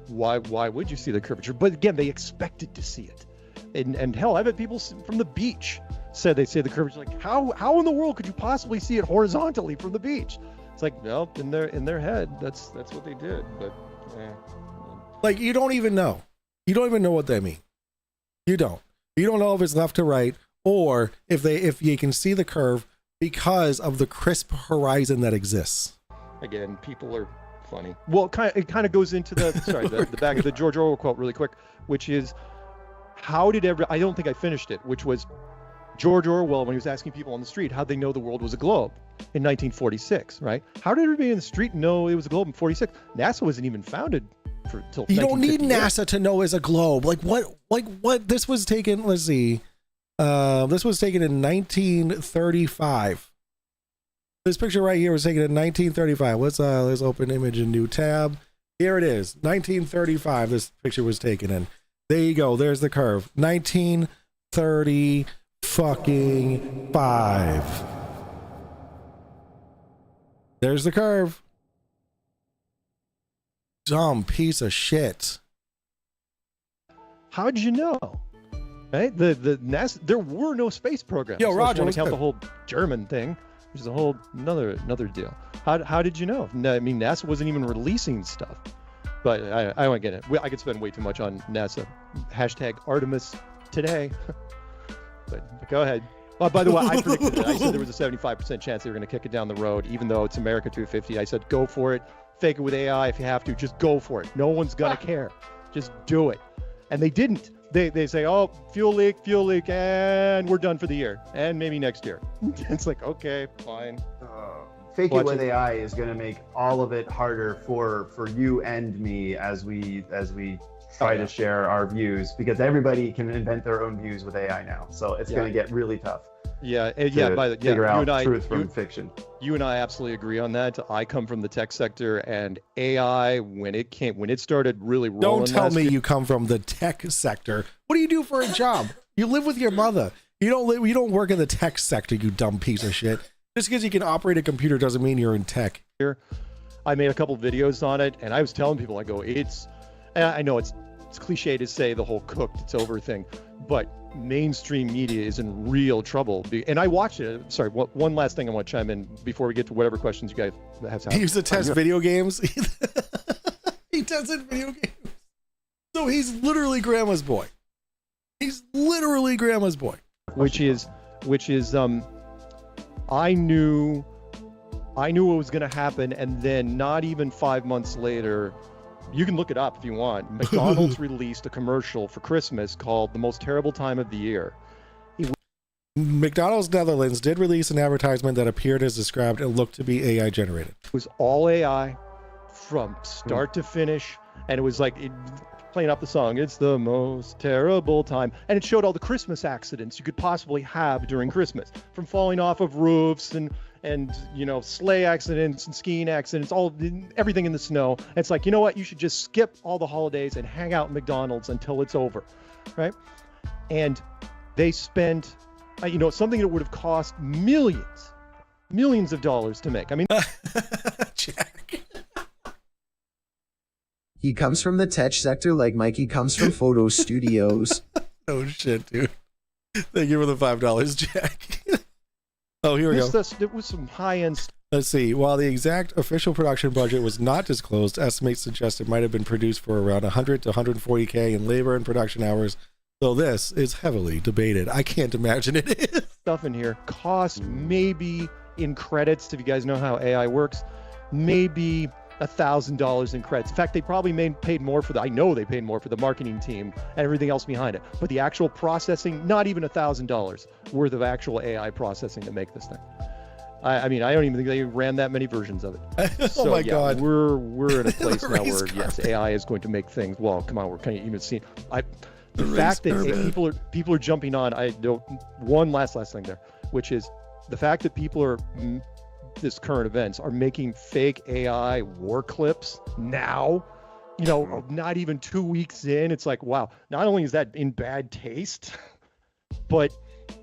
Why would you see the curvature? But again, they expected to see it. And hell, I've had people from the beach said they say the curvature. Like, how in the world could you possibly see it horizontally from the beach? It's like, well, in their head, that's what they did. But like, you don't even know. You don't even know what they mean. You don't know if it's left to right, or if you can see the curve because of the crisp horizon that exists. Again, people are funny. Well, it kind of goes into the back of the George Orwell quote really quick, which is, I don't think I finished it, which was George Orwell, when he was asking people on the street how they know the world was a globe in 1946, right? How did everybody in the street know it was a globe in 46? NASA wasn't even founded until you don't need NASA to know it's a globe. Like what this was taken, let's see. This was taken in 1935. This picture right here was taken in 1935. Let's open image in new tab. Here it is. 1935 this picture was taken in. There you go. There's the curve. 1935. There's the curve. Dumb piece of shit. How'd you know? Right? The NASA, there were no space programs. Yo, Roger, want to count the whole German thing, which is a whole another deal. How did you know? I mean, NASA wasn't even releasing stuff. But I won't get it. I could spend way too much on NASA. Hashtag Artemis today. but go ahead. Oh, by the way, I predicted it. I said there was a 75% chance they were going to kick it down the road, even though it's America 250. I said, go for it. Fake it with AI if you have to. Just go for it. No one's going to care. Just do it. And they didn't. They say, oh, fuel leak, and we're done for the year. And maybe next year. It's like, okay, fine. Fake it with AI is going to make all of it harder for you and me as we try to share our views, because everybody can invent their own views with AI now. So it's going to get really tough. Yeah, figure out truth from fiction. You and I absolutely agree on that. I come from the tech sector, and AI, when it started really rolling. Don't tell me you come from the tech sector. What do you do for a job? You live with your mother. You don't work in the tech sector, you dumb piece of shit. Just because you can operate a computer doesn't mean you're in tech. I made a couple videos on it, and I was telling people, I go, I know it's cliche to say the whole cooked, it's over thing, but mainstream media is in real trouble. And I watched it. Sorry, one last thing I want to chime in before we get to whatever questions you guys have to have. He used to test video games. He tested video games. So he's literally grandma's boy. He's literally grandma's boy. Which is I knew what was going to happen, and then not even 5 months later, you can look it up if you want, McDonald's released a commercial for Christmas called The Most Terrible Time of the Year. McDonald's Netherlands did release an advertisement that appeared as described and looked to be AI generated. It was all AI from start to finish, and it was like playing up the song, it's the most terrible time, and it showed all the Christmas accidents you could possibly have during Christmas, from falling off of roofs and sleigh accidents and skiing accidents, everything in the snow. It's like, you know what, you should just skip all the holidays and hang out at McDonald's until it's over, right? And they spent something that would have cost millions of dollars to make. I mean, Jack. He comes from the tech sector like Mikey comes from photo studios. Oh shit, dude. Thank you for the $5, Jack. Oh, here we go. It was some high-end. Let's see. While the exact official production budget was not disclosed, estimates suggest it might have been produced for around 100 to 140K in labor and production hours. So this is heavily debated. I can't imagine it is. Stuff in here cost maybe in credits, if you guys know how AI works, maybe $1,000 in credits. In fact, they probably paid more for I know they paid more for the marketing team and everything else behind it. But the actual processing, not even $1,000 worth of actual AI processing to make this thing. I mean, I don't even think they ran that many versions of it. Oh my God. We're in a place now where yes, AI is going to make things. Well, come on, we're kind of even seeing. The fact that people are jumping on. One last thing there, which is the fact that people are. This current events are making fake AI war clips now, not even 2 weeks in. It's like, wow, not only is that in bad taste, but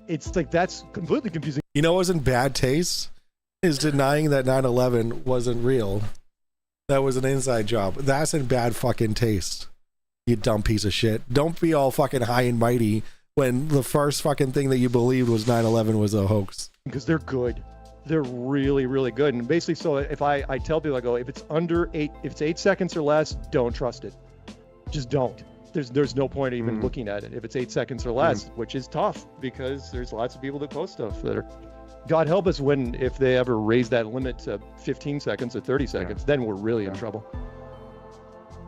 it's like, that's completely confusing. You know what's in bad taste? Is denying that 9/11 wasn't real. That was an inside job. That's in bad fucking taste. You dumb piece of shit. Don't be all fucking high and mighty when the first fucking thing that you believed was 9/11 was a hoax. Because they're good. They're really, really good. And basically, so if I tell people, I go, if it's 8 seconds or less, don't trust it. Just don't. There's no point even looking at it. If it's 8 seconds or less, which is tough because there's lots of people that post stuff that are, God help us if they ever raise that limit to 15 seconds or 30 seconds, then we're really in trouble.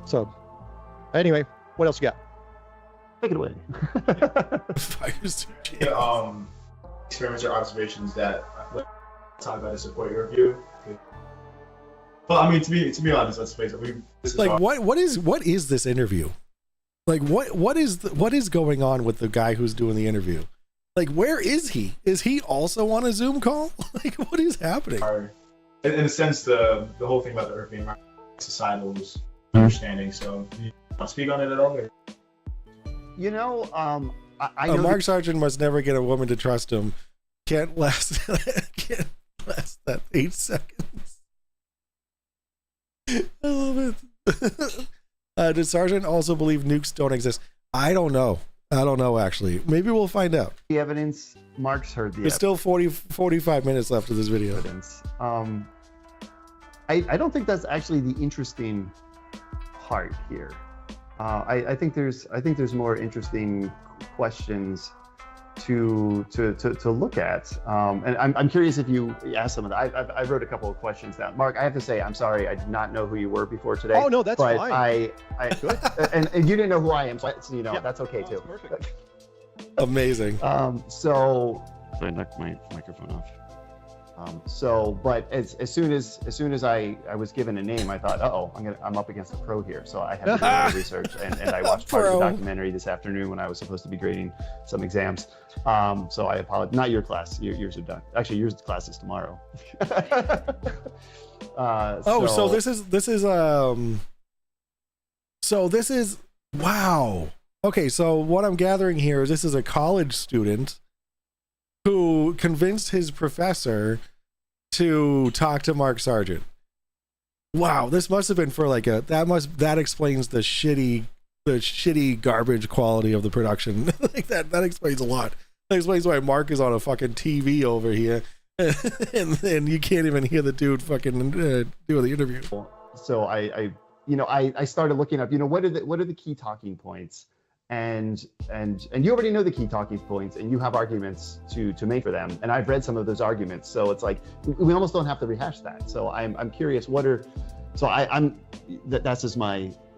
So anyway, what else you got? Take it away. Experiments or observations that talk about to support your view. Well, I mean, to be honest, let's face it. What is this interview? Like, what is going on with the guy who's doing the interview? Like, where is he? Is he also on a Zoom call? Like, what is happening? In a sense, the whole thing about the Earth being societal understanding. So, do you want to speak on it at all? I know Mark Sargent must never get a woman to trust him. Can't last that 8 seconds. I love it. Did Sargent also believe nukes don't exist? I don't know actually. Maybe we'll find out. The evidence. Mark's heard the There's still 45 minutes left of this video. Evidence. I don't think that's actually the interesting part here. I think there's more interesting questions to look at, and I'm curious if you asked some of that. I wrote a couple of questions down. Mark, I have to say, I'm sorry, I did not know who you were before today. Oh no, that's fine. And you didn't know who I am, so that's okay too. Amazing. So I knocked my microphone off. But as soon as I was given a name, I thought, I'm up against a pro here. So I had to do a little research, and I watched part of the documentary this afternoon when I was supposed to be grading some exams. So I apologize. Not your class. Yours are done. Actually, yours class is tomorrow. So this is wow. Okay, so what I'm gathering here is this is a college student who convinced his professor to talk to Mark Sargent. Wow, this must have been for like that explains the shitty garbage quality of the production. Like that explains a lot. That explains why Mark is on a fucking TV over here, and you can't even hear the dude fucking doing the interview. So I started looking up, what are the key talking points, and you already know the key talking points, and you have arguments to make for them, and I've read some of those arguments, so it's like we almost don't have to rehash that. So I'm curious, that's just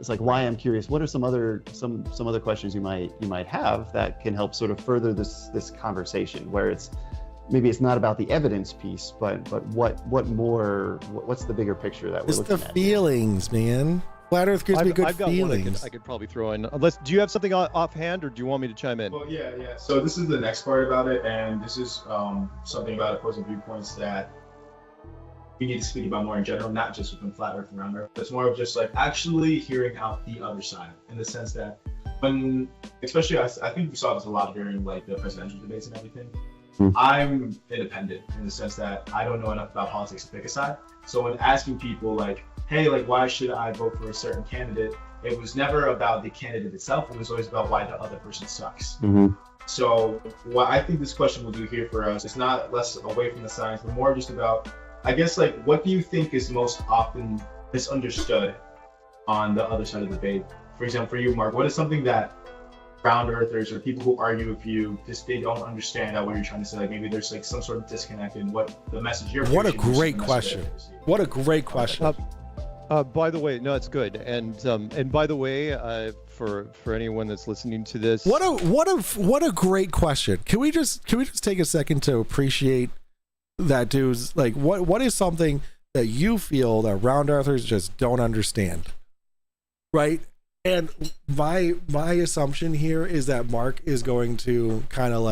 it's like why I'm curious. What are some other questions you might have that can help sort of further this conversation, where maybe it's not about the evidence piece, but what's the bigger picture that we're looking at? It's the feelings, man. Flat Earth gives me good feelings. I could probably throw in. Do you have something offhand, or do you want me to chime in? Well, yeah. So this is the next part about it, and this is something about opposing viewpoints that we need to speak about more in general, not just within Flat Earth and Round Earth. It's more of just like actually hearing out the other side, in the sense that especially I think we saw this a lot during like the presidential debates and everything. I'm independent in the sense that I don't know enough about politics to pick a side. So when asking people like, hey, like why should I vote for a certain candidate? It was never about the candidate itself. It was always about why the other person sucks. So what I think this question will do here for us is not less away from the science, but more just about, I guess, like, what do you think is most often misunderstood on the other side of the debate? For example, for you, Mark, what is something that round earthers or people who argue with you, just they don't understand that what you're trying to say? Like maybe there's like some sort of disconnect in what the message you're. What a great question! What a great question. By the way, no, it's good. And by the way, for anyone that's listening to this, what a great question. Can we just take a second to appreciate that dude's like what is something that you feel that round earthers just don't understand, right? And my assumption here is that Mark is going to kind of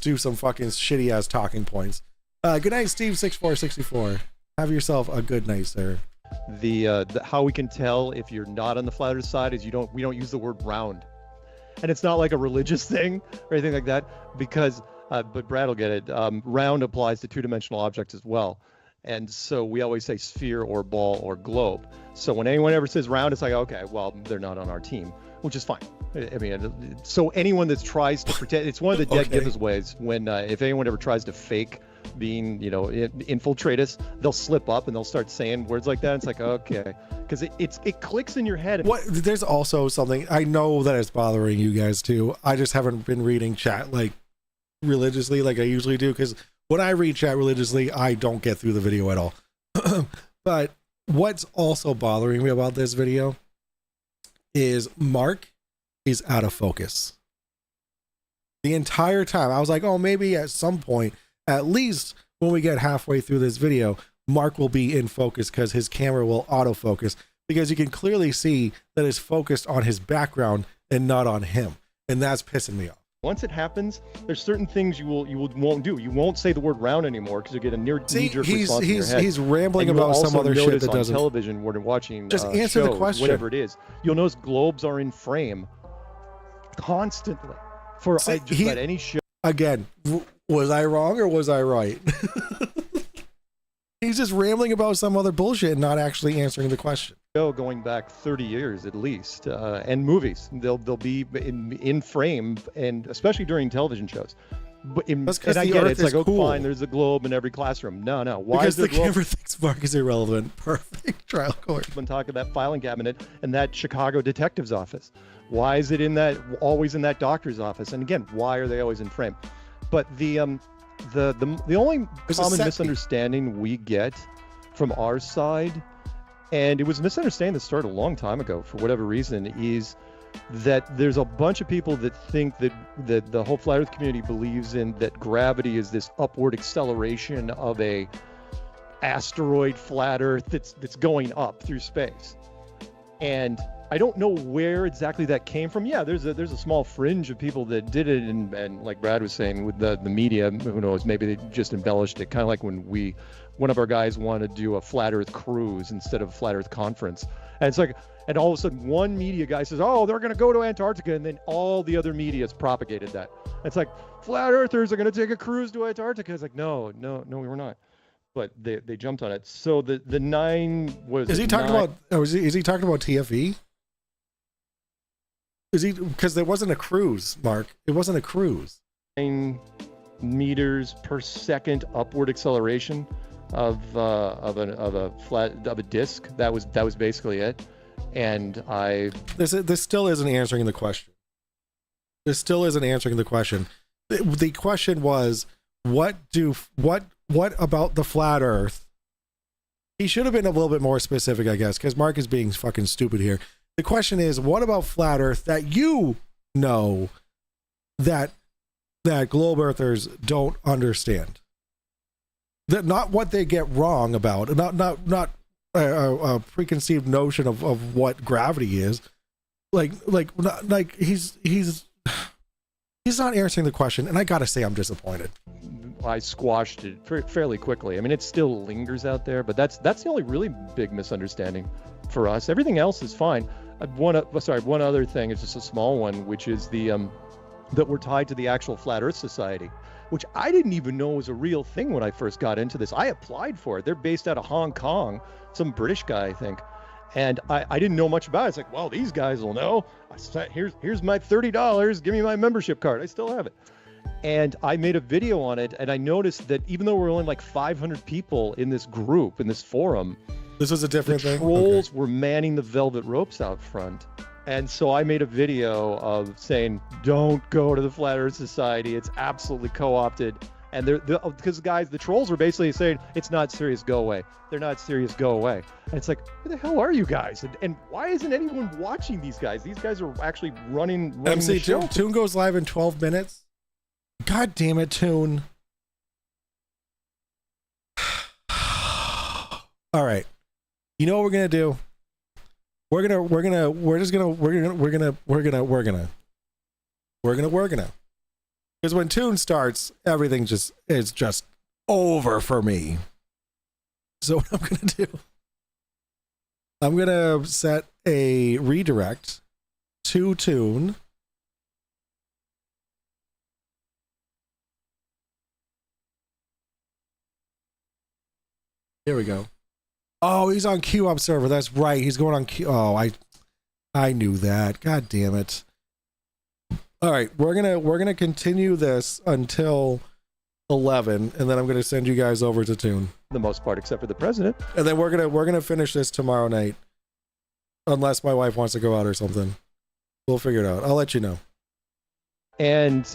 do some fucking shitty ass talking points. Good night, Steve6464. Have yourself a good night, sir. The how we can tell if you're not on the flat earth side is we don't use the word round, and it's not like a religious thing or anything like that, because but Brad will get it. Round applies to two-dimensional objects as well. And so we always say sphere or ball or globe. So when anyone ever says round, it's like, okay, well, they're not on our team, which is fine. I mean, so anyone that tries to pretend, it's one of the dead giveaways when if anyone ever tries to fake being, infiltrate us, they'll slip up and they'll start saying words like that. It's like, okay, because it clicks in your head. There's also something, I know that it's bothering you guys too. I just haven't been reading chat like religiously like I usually do, because when I read chat religiously, I don't get through the video at all. But what's also bothering me about this video is Mark is out of focus. The entire time, I was like, oh, maybe at some point, at least when we get halfway through this video, Mark will be in focus because his camera will autofocus, because you can clearly see that it's focused on his background and not on him. And that's pissing me off. Once it happens, there's certain things you won't do. You won't say the word round anymore because you get a knee-jerk response in your head. He's rambling about some other shit that doesn't. On television when you're watching just answer shows, the question. Whatever it is, you'll notice globes are in frame constantly for just about any show. Again, was I wrong or was I right? He's just rambling about some other bullshit and not actually answering the question. Going back 30 years at least, and movies, they'll be in frame, and especially during television shows. But and I get it. It's like, cool. Fine, there's a globe in every classroom. No. Why because is there the camera thinks Mark is irrelevant. Perfect trial court. On top of that filing cabinet and that Chicago detective's office. Why is it always in that doctor's office? And again, why are they always in frame? But the only common misunderstanding we get from our side, and it was a misunderstanding that started a long time ago for whatever reason, is that there's a bunch of people that think that the whole flat Earth community believes in that gravity is this upward acceleration of a asteroid flat Earth that's going up through space. And I don't know where exactly that came from. Yeah, there's a small fringe of people that did it, and like Brad was saying with the media, who knows, maybe they just embellished it, kind of like when one of our guys wanted to do a flat Earth cruise instead of a flat Earth conference. And it's like, and all of a sudden one media guy says, oh, they're going to go to Antarctica, and then all the other media has propagated that. It's like, flat Earthers are going to take a cruise to Antarctica. It's like, no, we were not. But they jumped on it. So the 9 was. Is he talking about? Oh, is he talking about TFE? Is he, because there wasn't a cruise, Mark? It wasn't a cruise. 9 meters per second upward acceleration of a disc. That was basically it. And this still isn't answering the question. This still isn't answering the question. The question was, what about the flat Earth? He should have been a little bit more specific, I guess, because Mark is being fucking stupid here. The question is, what about flat Earth that you know that globe earthers don't understand? That not what they get wrong about, not a preconceived notion of what gravity is. Like he's not answering the question, and I gotta say I'm disappointed. I squashed it fairly quickly. I mean, it still lingers out there, but that's the only really big misunderstanding for us. Everything else is fine. One other thing is just a small one, which is that we're tied to the actual Flat Earth Society, which I didn't even know was a real thing when I first got into this. I applied for it. They're based out of Hong Kong, some British guy, I think. And I didn't know much about it. It's like, well, these guys will know. I said, here's my $30. Give me my membership card. I still have it. And I made a video on it, and I noticed that even though we're only like 500 people in this group, in this forum, this was a different thing. Trolls were manning the velvet ropes out front. And so I made a video of saying, don't go to the Flat Earth Society. It's absolutely co-opted. And because guys, the trolls were basically saying, it's not serious, go away. They're not serious, go away. And it's like, who the hell are you guys? And why isn't anyone watching these guys? These guys are actually running MC, the show. Toon goes live in 12 minutes. God damn it, Toon. All right. You know what we're gonna do? We're gonna. Because when Toon starts, everything is just over for me. So what I'm gonna do? I'm gonna set a redirect to Toon. Here we go. Oh, he's on QOP server. That's right. He's going on Q. Oh, I knew that. God damn it. All right, we're gonna continue this until 11, and then I'm gonna send you guys over to Toon. The most part, except for the president. And then we're gonna finish this tomorrow night, unless my wife wants to go out or something. We'll figure it out. I'll let you know. And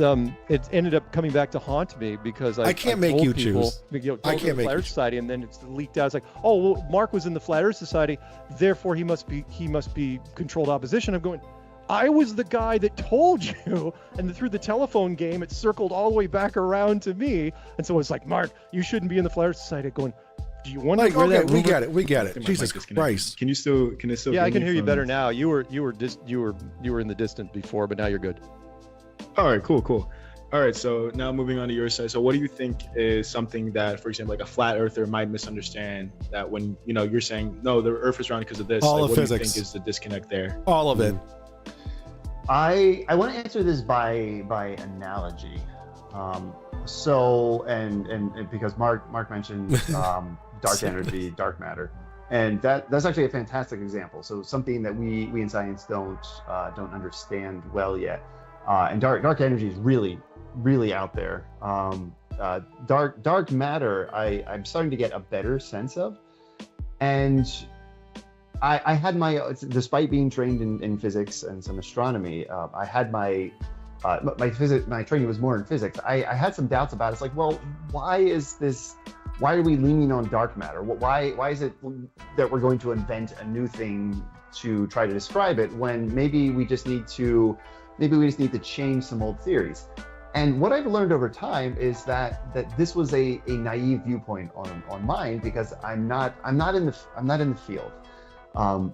it ended up coming back to haunt me because I can't make you choose. I can't make Flat Earth Society, and then it's leaked out. It's like, oh, well, Mark was in the Flat Earth Society, therefore he must be controlled opposition. I'm going, I was the guy that told you, and through the telephone game, it circled all the way back around to me, and so it's like, Mark, you shouldn't be in the Flat Earth Society. Going, do you want to? Like, okay, we get it. Jesus Christ! Can it still? Yeah, I can hear you better now. You were in the distant before, but now you're good. All right, cool. All right, so now moving on to your side. So what do you think is something that, for example, like a flat earther might misunderstand, that when, you're saying, no, the earth is round because of this, all like, of what physics. do you think is the disconnect there? All of it. I want to answer this by analogy. So because Mark mentioned dark energy, dark matter. And that's actually a fantastic example. So something that we in science don't understand well yet. And dark energy is really, really out there. Dark matter, I'm starting to get a better sense of. And I had despite being trained in physics and some astronomy, I had my training was more in physics. I had some doubts about it. It's like, well, why are we leaning on dark matter? Why is it that we're going to invent a new thing to try to describe it, when maybe we just need to change some old theories. And what I've learned over time is that this was a naive viewpoint on mine, because I'm not in the field.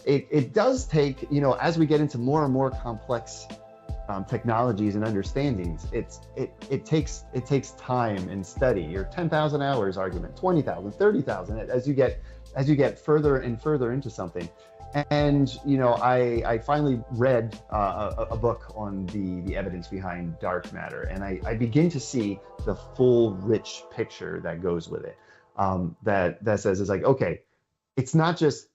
It does take, as we get into more and more complex technologies and understandings, it takes time and study. Your 10,000 hours argument, 20,000, 30,000, as you get further and further into something. And I finally read a book on the evidence behind dark matter, and I begin to see the full rich picture that goes with it. That says, it's like, okay, it's not just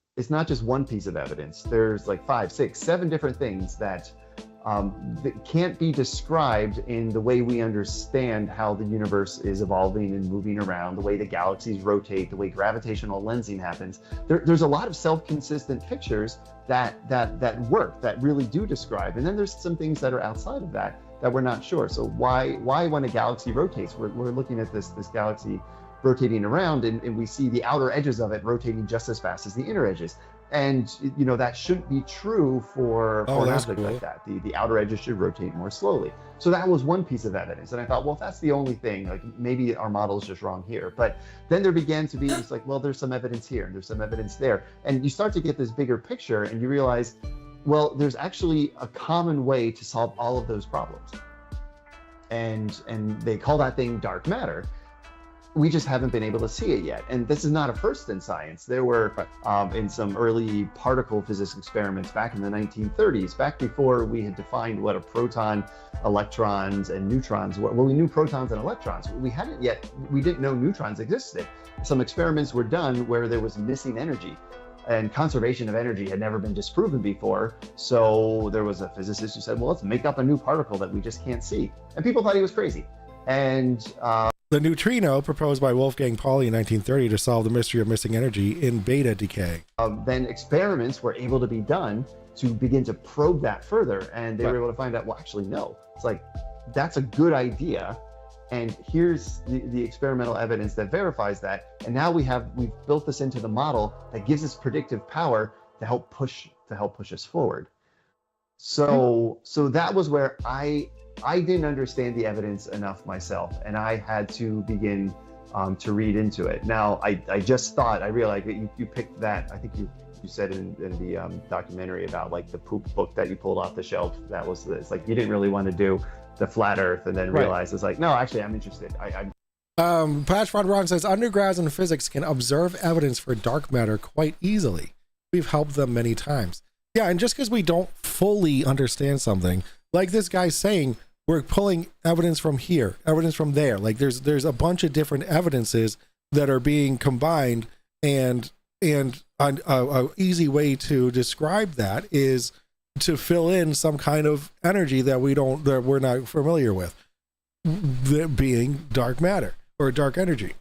one piece of evidence. There's like 5, 6, 7 different things that can't be described in the way we understand how the universe is evolving and moving around, the way the galaxies rotate, the way gravitational lensing happens. There's a lot of self-consistent pictures that work, that really do describe. And then there's some things that are outside of that we're not sure. So why when a galaxy rotates, we're looking at this galaxy rotating around, and we see the outer edges of it rotating just as fast as the inner edges. And that shouldn't be true for an object like that. The outer edges should rotate more slowly. So that was one piece of evidence. And I thought, well, if that's the only thing, like maybe our model is just wrong here. But then there began to be, it's like, well, there's some evidence here and there's some evidence there. And you start to get this bigger picture, and you realize, well, there's actually a common way to solve all of those problems. And they call that thing dark matter. We just haven't been able to see it yet. And this is not a first in science. There were in some early particle physics experiments back in the 1930s, back before we had defined what a proton, electrons, and neutrons were. Well, we knew protons and electrons. We didn't know neutrons existed. Some experiments were done where there was missing energy, and conservation of energy had never been disproven before. So there was a physicist who said, well, let's make up a new particle that we just can't see. And people thought he was crazy. And the neutrino, proposed by Wolfgang Pauli in 1930 to solve the mystery of missing energy in beta decay. Then experiments were able to be done to begin to probe that further, and they were able to find out, well, actually, no. It's like, that's a good idea, and here's the experimental evidence that verifies that. And now we've built this into the model that gives us predictive power to help push us forward. So that was where I didn't understand the evidence enough myself, and I had to begin to read into it. Now, I just thought, I realized that you picked that, I think you said in the documentary about like the poop book that you pulled off the shelf. It's like you didn't really want to do the flat earth, and then realize it's like, no, actually I'm interested. Patch Von Ron says, undergrads in physics can observe evidence for dark matter quite easily. We've helped them many times. Yeah, and just because we don't fully understand something, like this guy's saying, we're pulling evidence from here, evidence from there. Like there's a bunch of different evidences that are being combined, and a easy way to describe that is to fill in some kind of energy that we're not familiar with, that being dark matter or dark energy,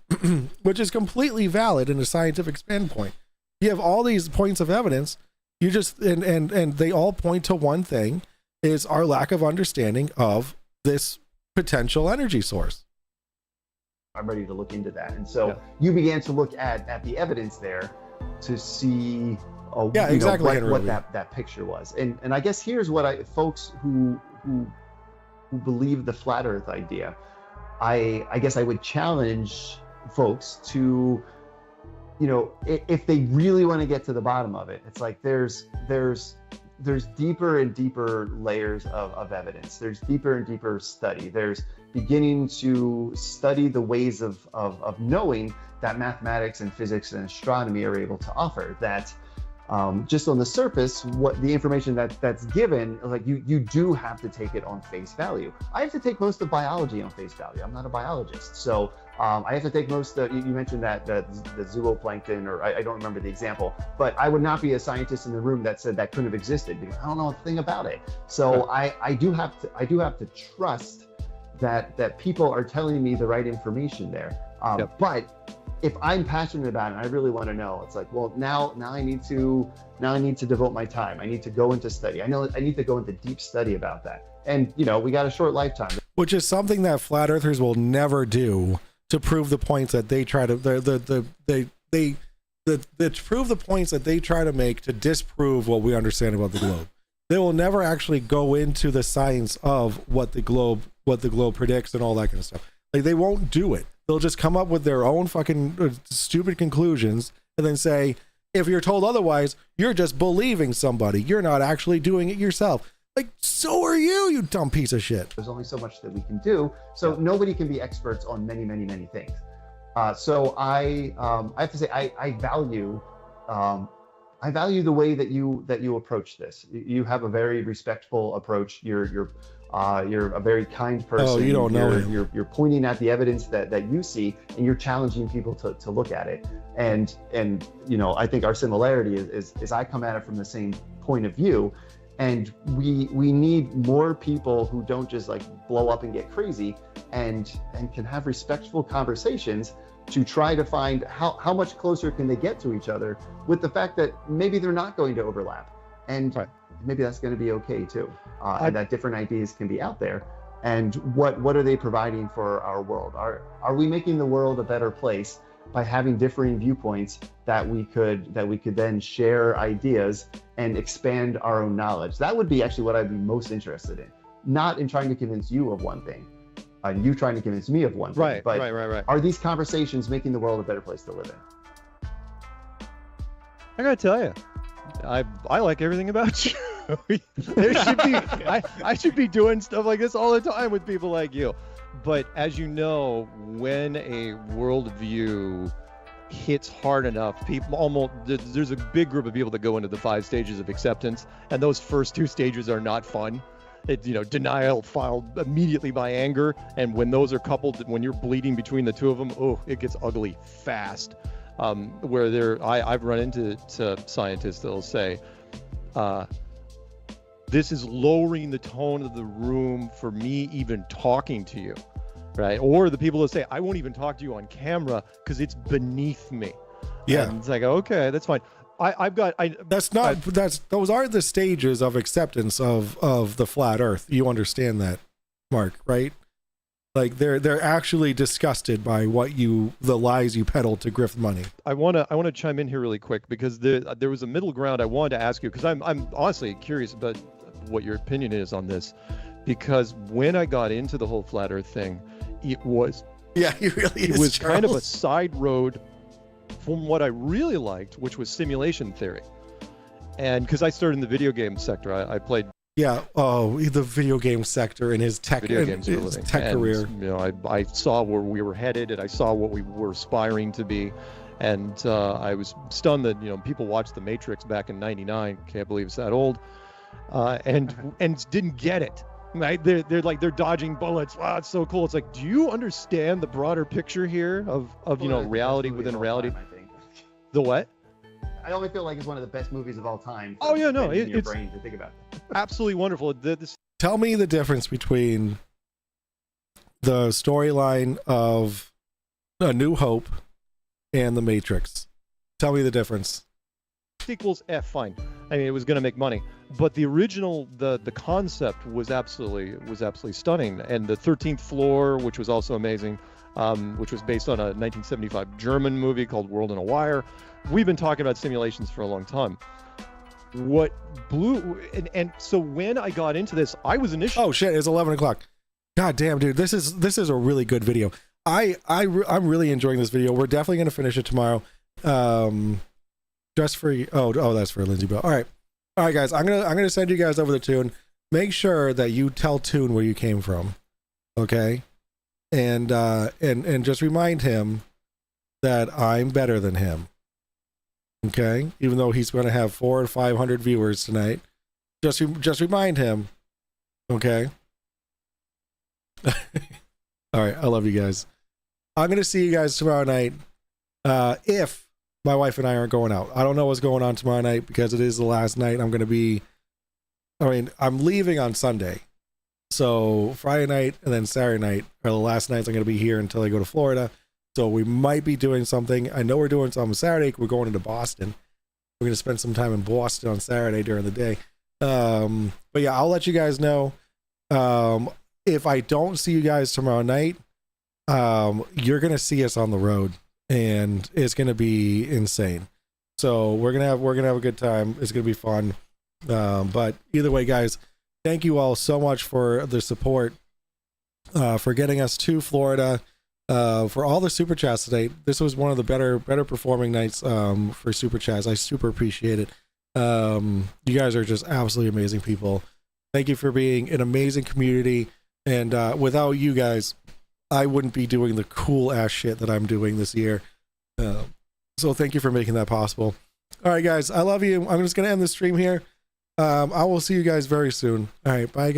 which is completely valid in a scientific standpoint. You have all these points of evidence, you just and they all point to one thing, is our lack of understanding of this potential energy source. I'm ready to look into that. And so you began to look at the evidence there to see what that picture was. And I guess here's what folks who believe the flat earth idea, I guess I would challenge folks to, if they really want to get to the bottom of it, it's like there's deeper and deeper layers of evidence. There's deeper and deeper study. There's beginning to study the ways of knowing that mathematics and physics and astronomy are able to offer. That just on the surface, what the information that's given, like you do have to take it on face value. I have to take most of biology on face value. I'm not a biologist, so I have to take most of, you mentioned that the zooplankton, or I don't remember the example, but I would not be a scientist in the room that said that couldn't have existed, because I don't know a thing about it. So I do have to trust that people are telling me the right information there. But if I'm passionate about it and I really want to know, it's like, well, now I need to devote my time. I need to go into study. I need to go into deep study about that. And we got a short lifetime. Which is something that flat earthers will never do to prove the points that they try to. that prove the points that they try to make to disprove what we understand about the globe. They will never actually go into the science of what the globe predicts and all that kind of stuff. Like, they won't do it. They'll just come up with their own fucking stupid conclusions and then say, if you're told otherwise, you're just believing somebody. You're not actually doing it yourself. Like, so are you, you dumb piece of shit. There's only so much that we can do. So nobody can be experts on many, many, many things. So I have to say, I value the way that you approach this. You have a very respectful approach. You're a very kind person. Oh, you don't know him. You're pointing at the evidence that you see, and you're challenging people to look at it. And I think our similarity is I come at it from the same point of view, and we need more people who don't just like blow up and get crazy, and can have respectful conversations to try to find how much closer can they get to each other, with the fact that maybe they're not going to overlap, and maybe that's going to be okay too, and that different ideas can be out there. And what are they providing for our world? Are we making the world a better place by having differing viewpoints that we could then share ideas and expand our own knowledge? That would be actually what I'd be most interested in, not in trying to convince you of one thing, and you trying to convince me of one thing. Right. Are these conversations making the world a better place to live in? I gotta tell you, I like everything about you. There should be I should be doing stuff like this all the time with people like you. But as you know, when a worldview hits hard enough, there's a big group of people that go into the 5 stages of acceptance, and those first 2 stages are not fun. Denial followed immediately by anger, and when those are coupled, when you're bleeding between the 2 of them, it gets ugly fast. I've run into scientists that'll say, this is lowering the tone of the room for me even talking to you, right? Or the people that say, I won't even talk to you on camera because it's beneath me. Yeah. And it's like, okay, that's fine. Those are the stages of acceptance of the flat earth. You understand that, Mark, right? Like, they're actually disgusted by the lies you peddle to grift money. I want to chime in here really quick, because there was a middle ground I wanted to ask you, because I'm honestly curious about what your opinion is on this, because when I got into the whole flat earth thing, it was kind of a side road from what I really liked, which was simulation theory. And because I started in the video game sector, I played the video game sector in his tech career. I saw where we were headed, and I saw what we were aspiring to be, and I was stunned that people watched The Matrix back in '99. Can't believe it's that old, and didn't get it. Right? They're dodging bullets. Wow, it's so cool. It's like, do you understand the broader picture here of reality within reality? The what? I only feel like it's one of the best movies of all time. Oh yeah, no, it's your brain to think about it. Absolutely wonderful. Tell me the difference between the storyline of A New Hope and The Matrix. Tell me the difference. Equals F, fine. I mean, it was going to make money, but the original, the concept was absolutely stunning. And the 13th Floor, which was also amazing, which was based on a 1975 German movie called World in a Wire. We've been talking about simulations for a long time. What blew and so when I got into this, I was initially. Oh shit! It's 11 o'clock. God damn, dude, this is a really good video. I'm really enjoying this video. We're definitely gonna finish it tomorrow. Just for you. Oh, that's for Lindsay Bell. All right, guys. I'm gonna send you guys over the Tune. Make sure that you tell Tune where you came from, okay? And just remind him that I'm better than him. Okay, even though he's going to have 400 or 500 viewers tonight, just remind him. Okay. All right, I love you guys. I'm going to see you guys tomorrow night. If my wife and I aren't going out, I don't know what's going on tomorrow night because it is the last night. I'm leaving on Sunday, so Friday night and then Saturday night are the last nights I'm going to be here until I go to Florida. So we might be doing something. I know we're doing something Saturday. We're going into Boston. We're going to spend some time in Boston on Saturday during the day. But yeah, I'll let you guys know. If I don't see you guys tomorrow night, you're going to see us on the road, and it's going to be insane. So we're gonna have a good time. It's gonna be fun. But either way, guys, thank you all so much for the support, for getting us to Florida, for all the super chats today. This was one of the better performing nights for super chats. I super appreciate it. You guys are just absolutely amazing people. Thank you for being an amazing community. And without you guys, I wouldn't be doing the cool ass shit that I'm doing this year. So thank you for making that possible. All right, guys, I love you. I'm just gonna end the stream here. I will see you guys very soon. All right, bye, guys.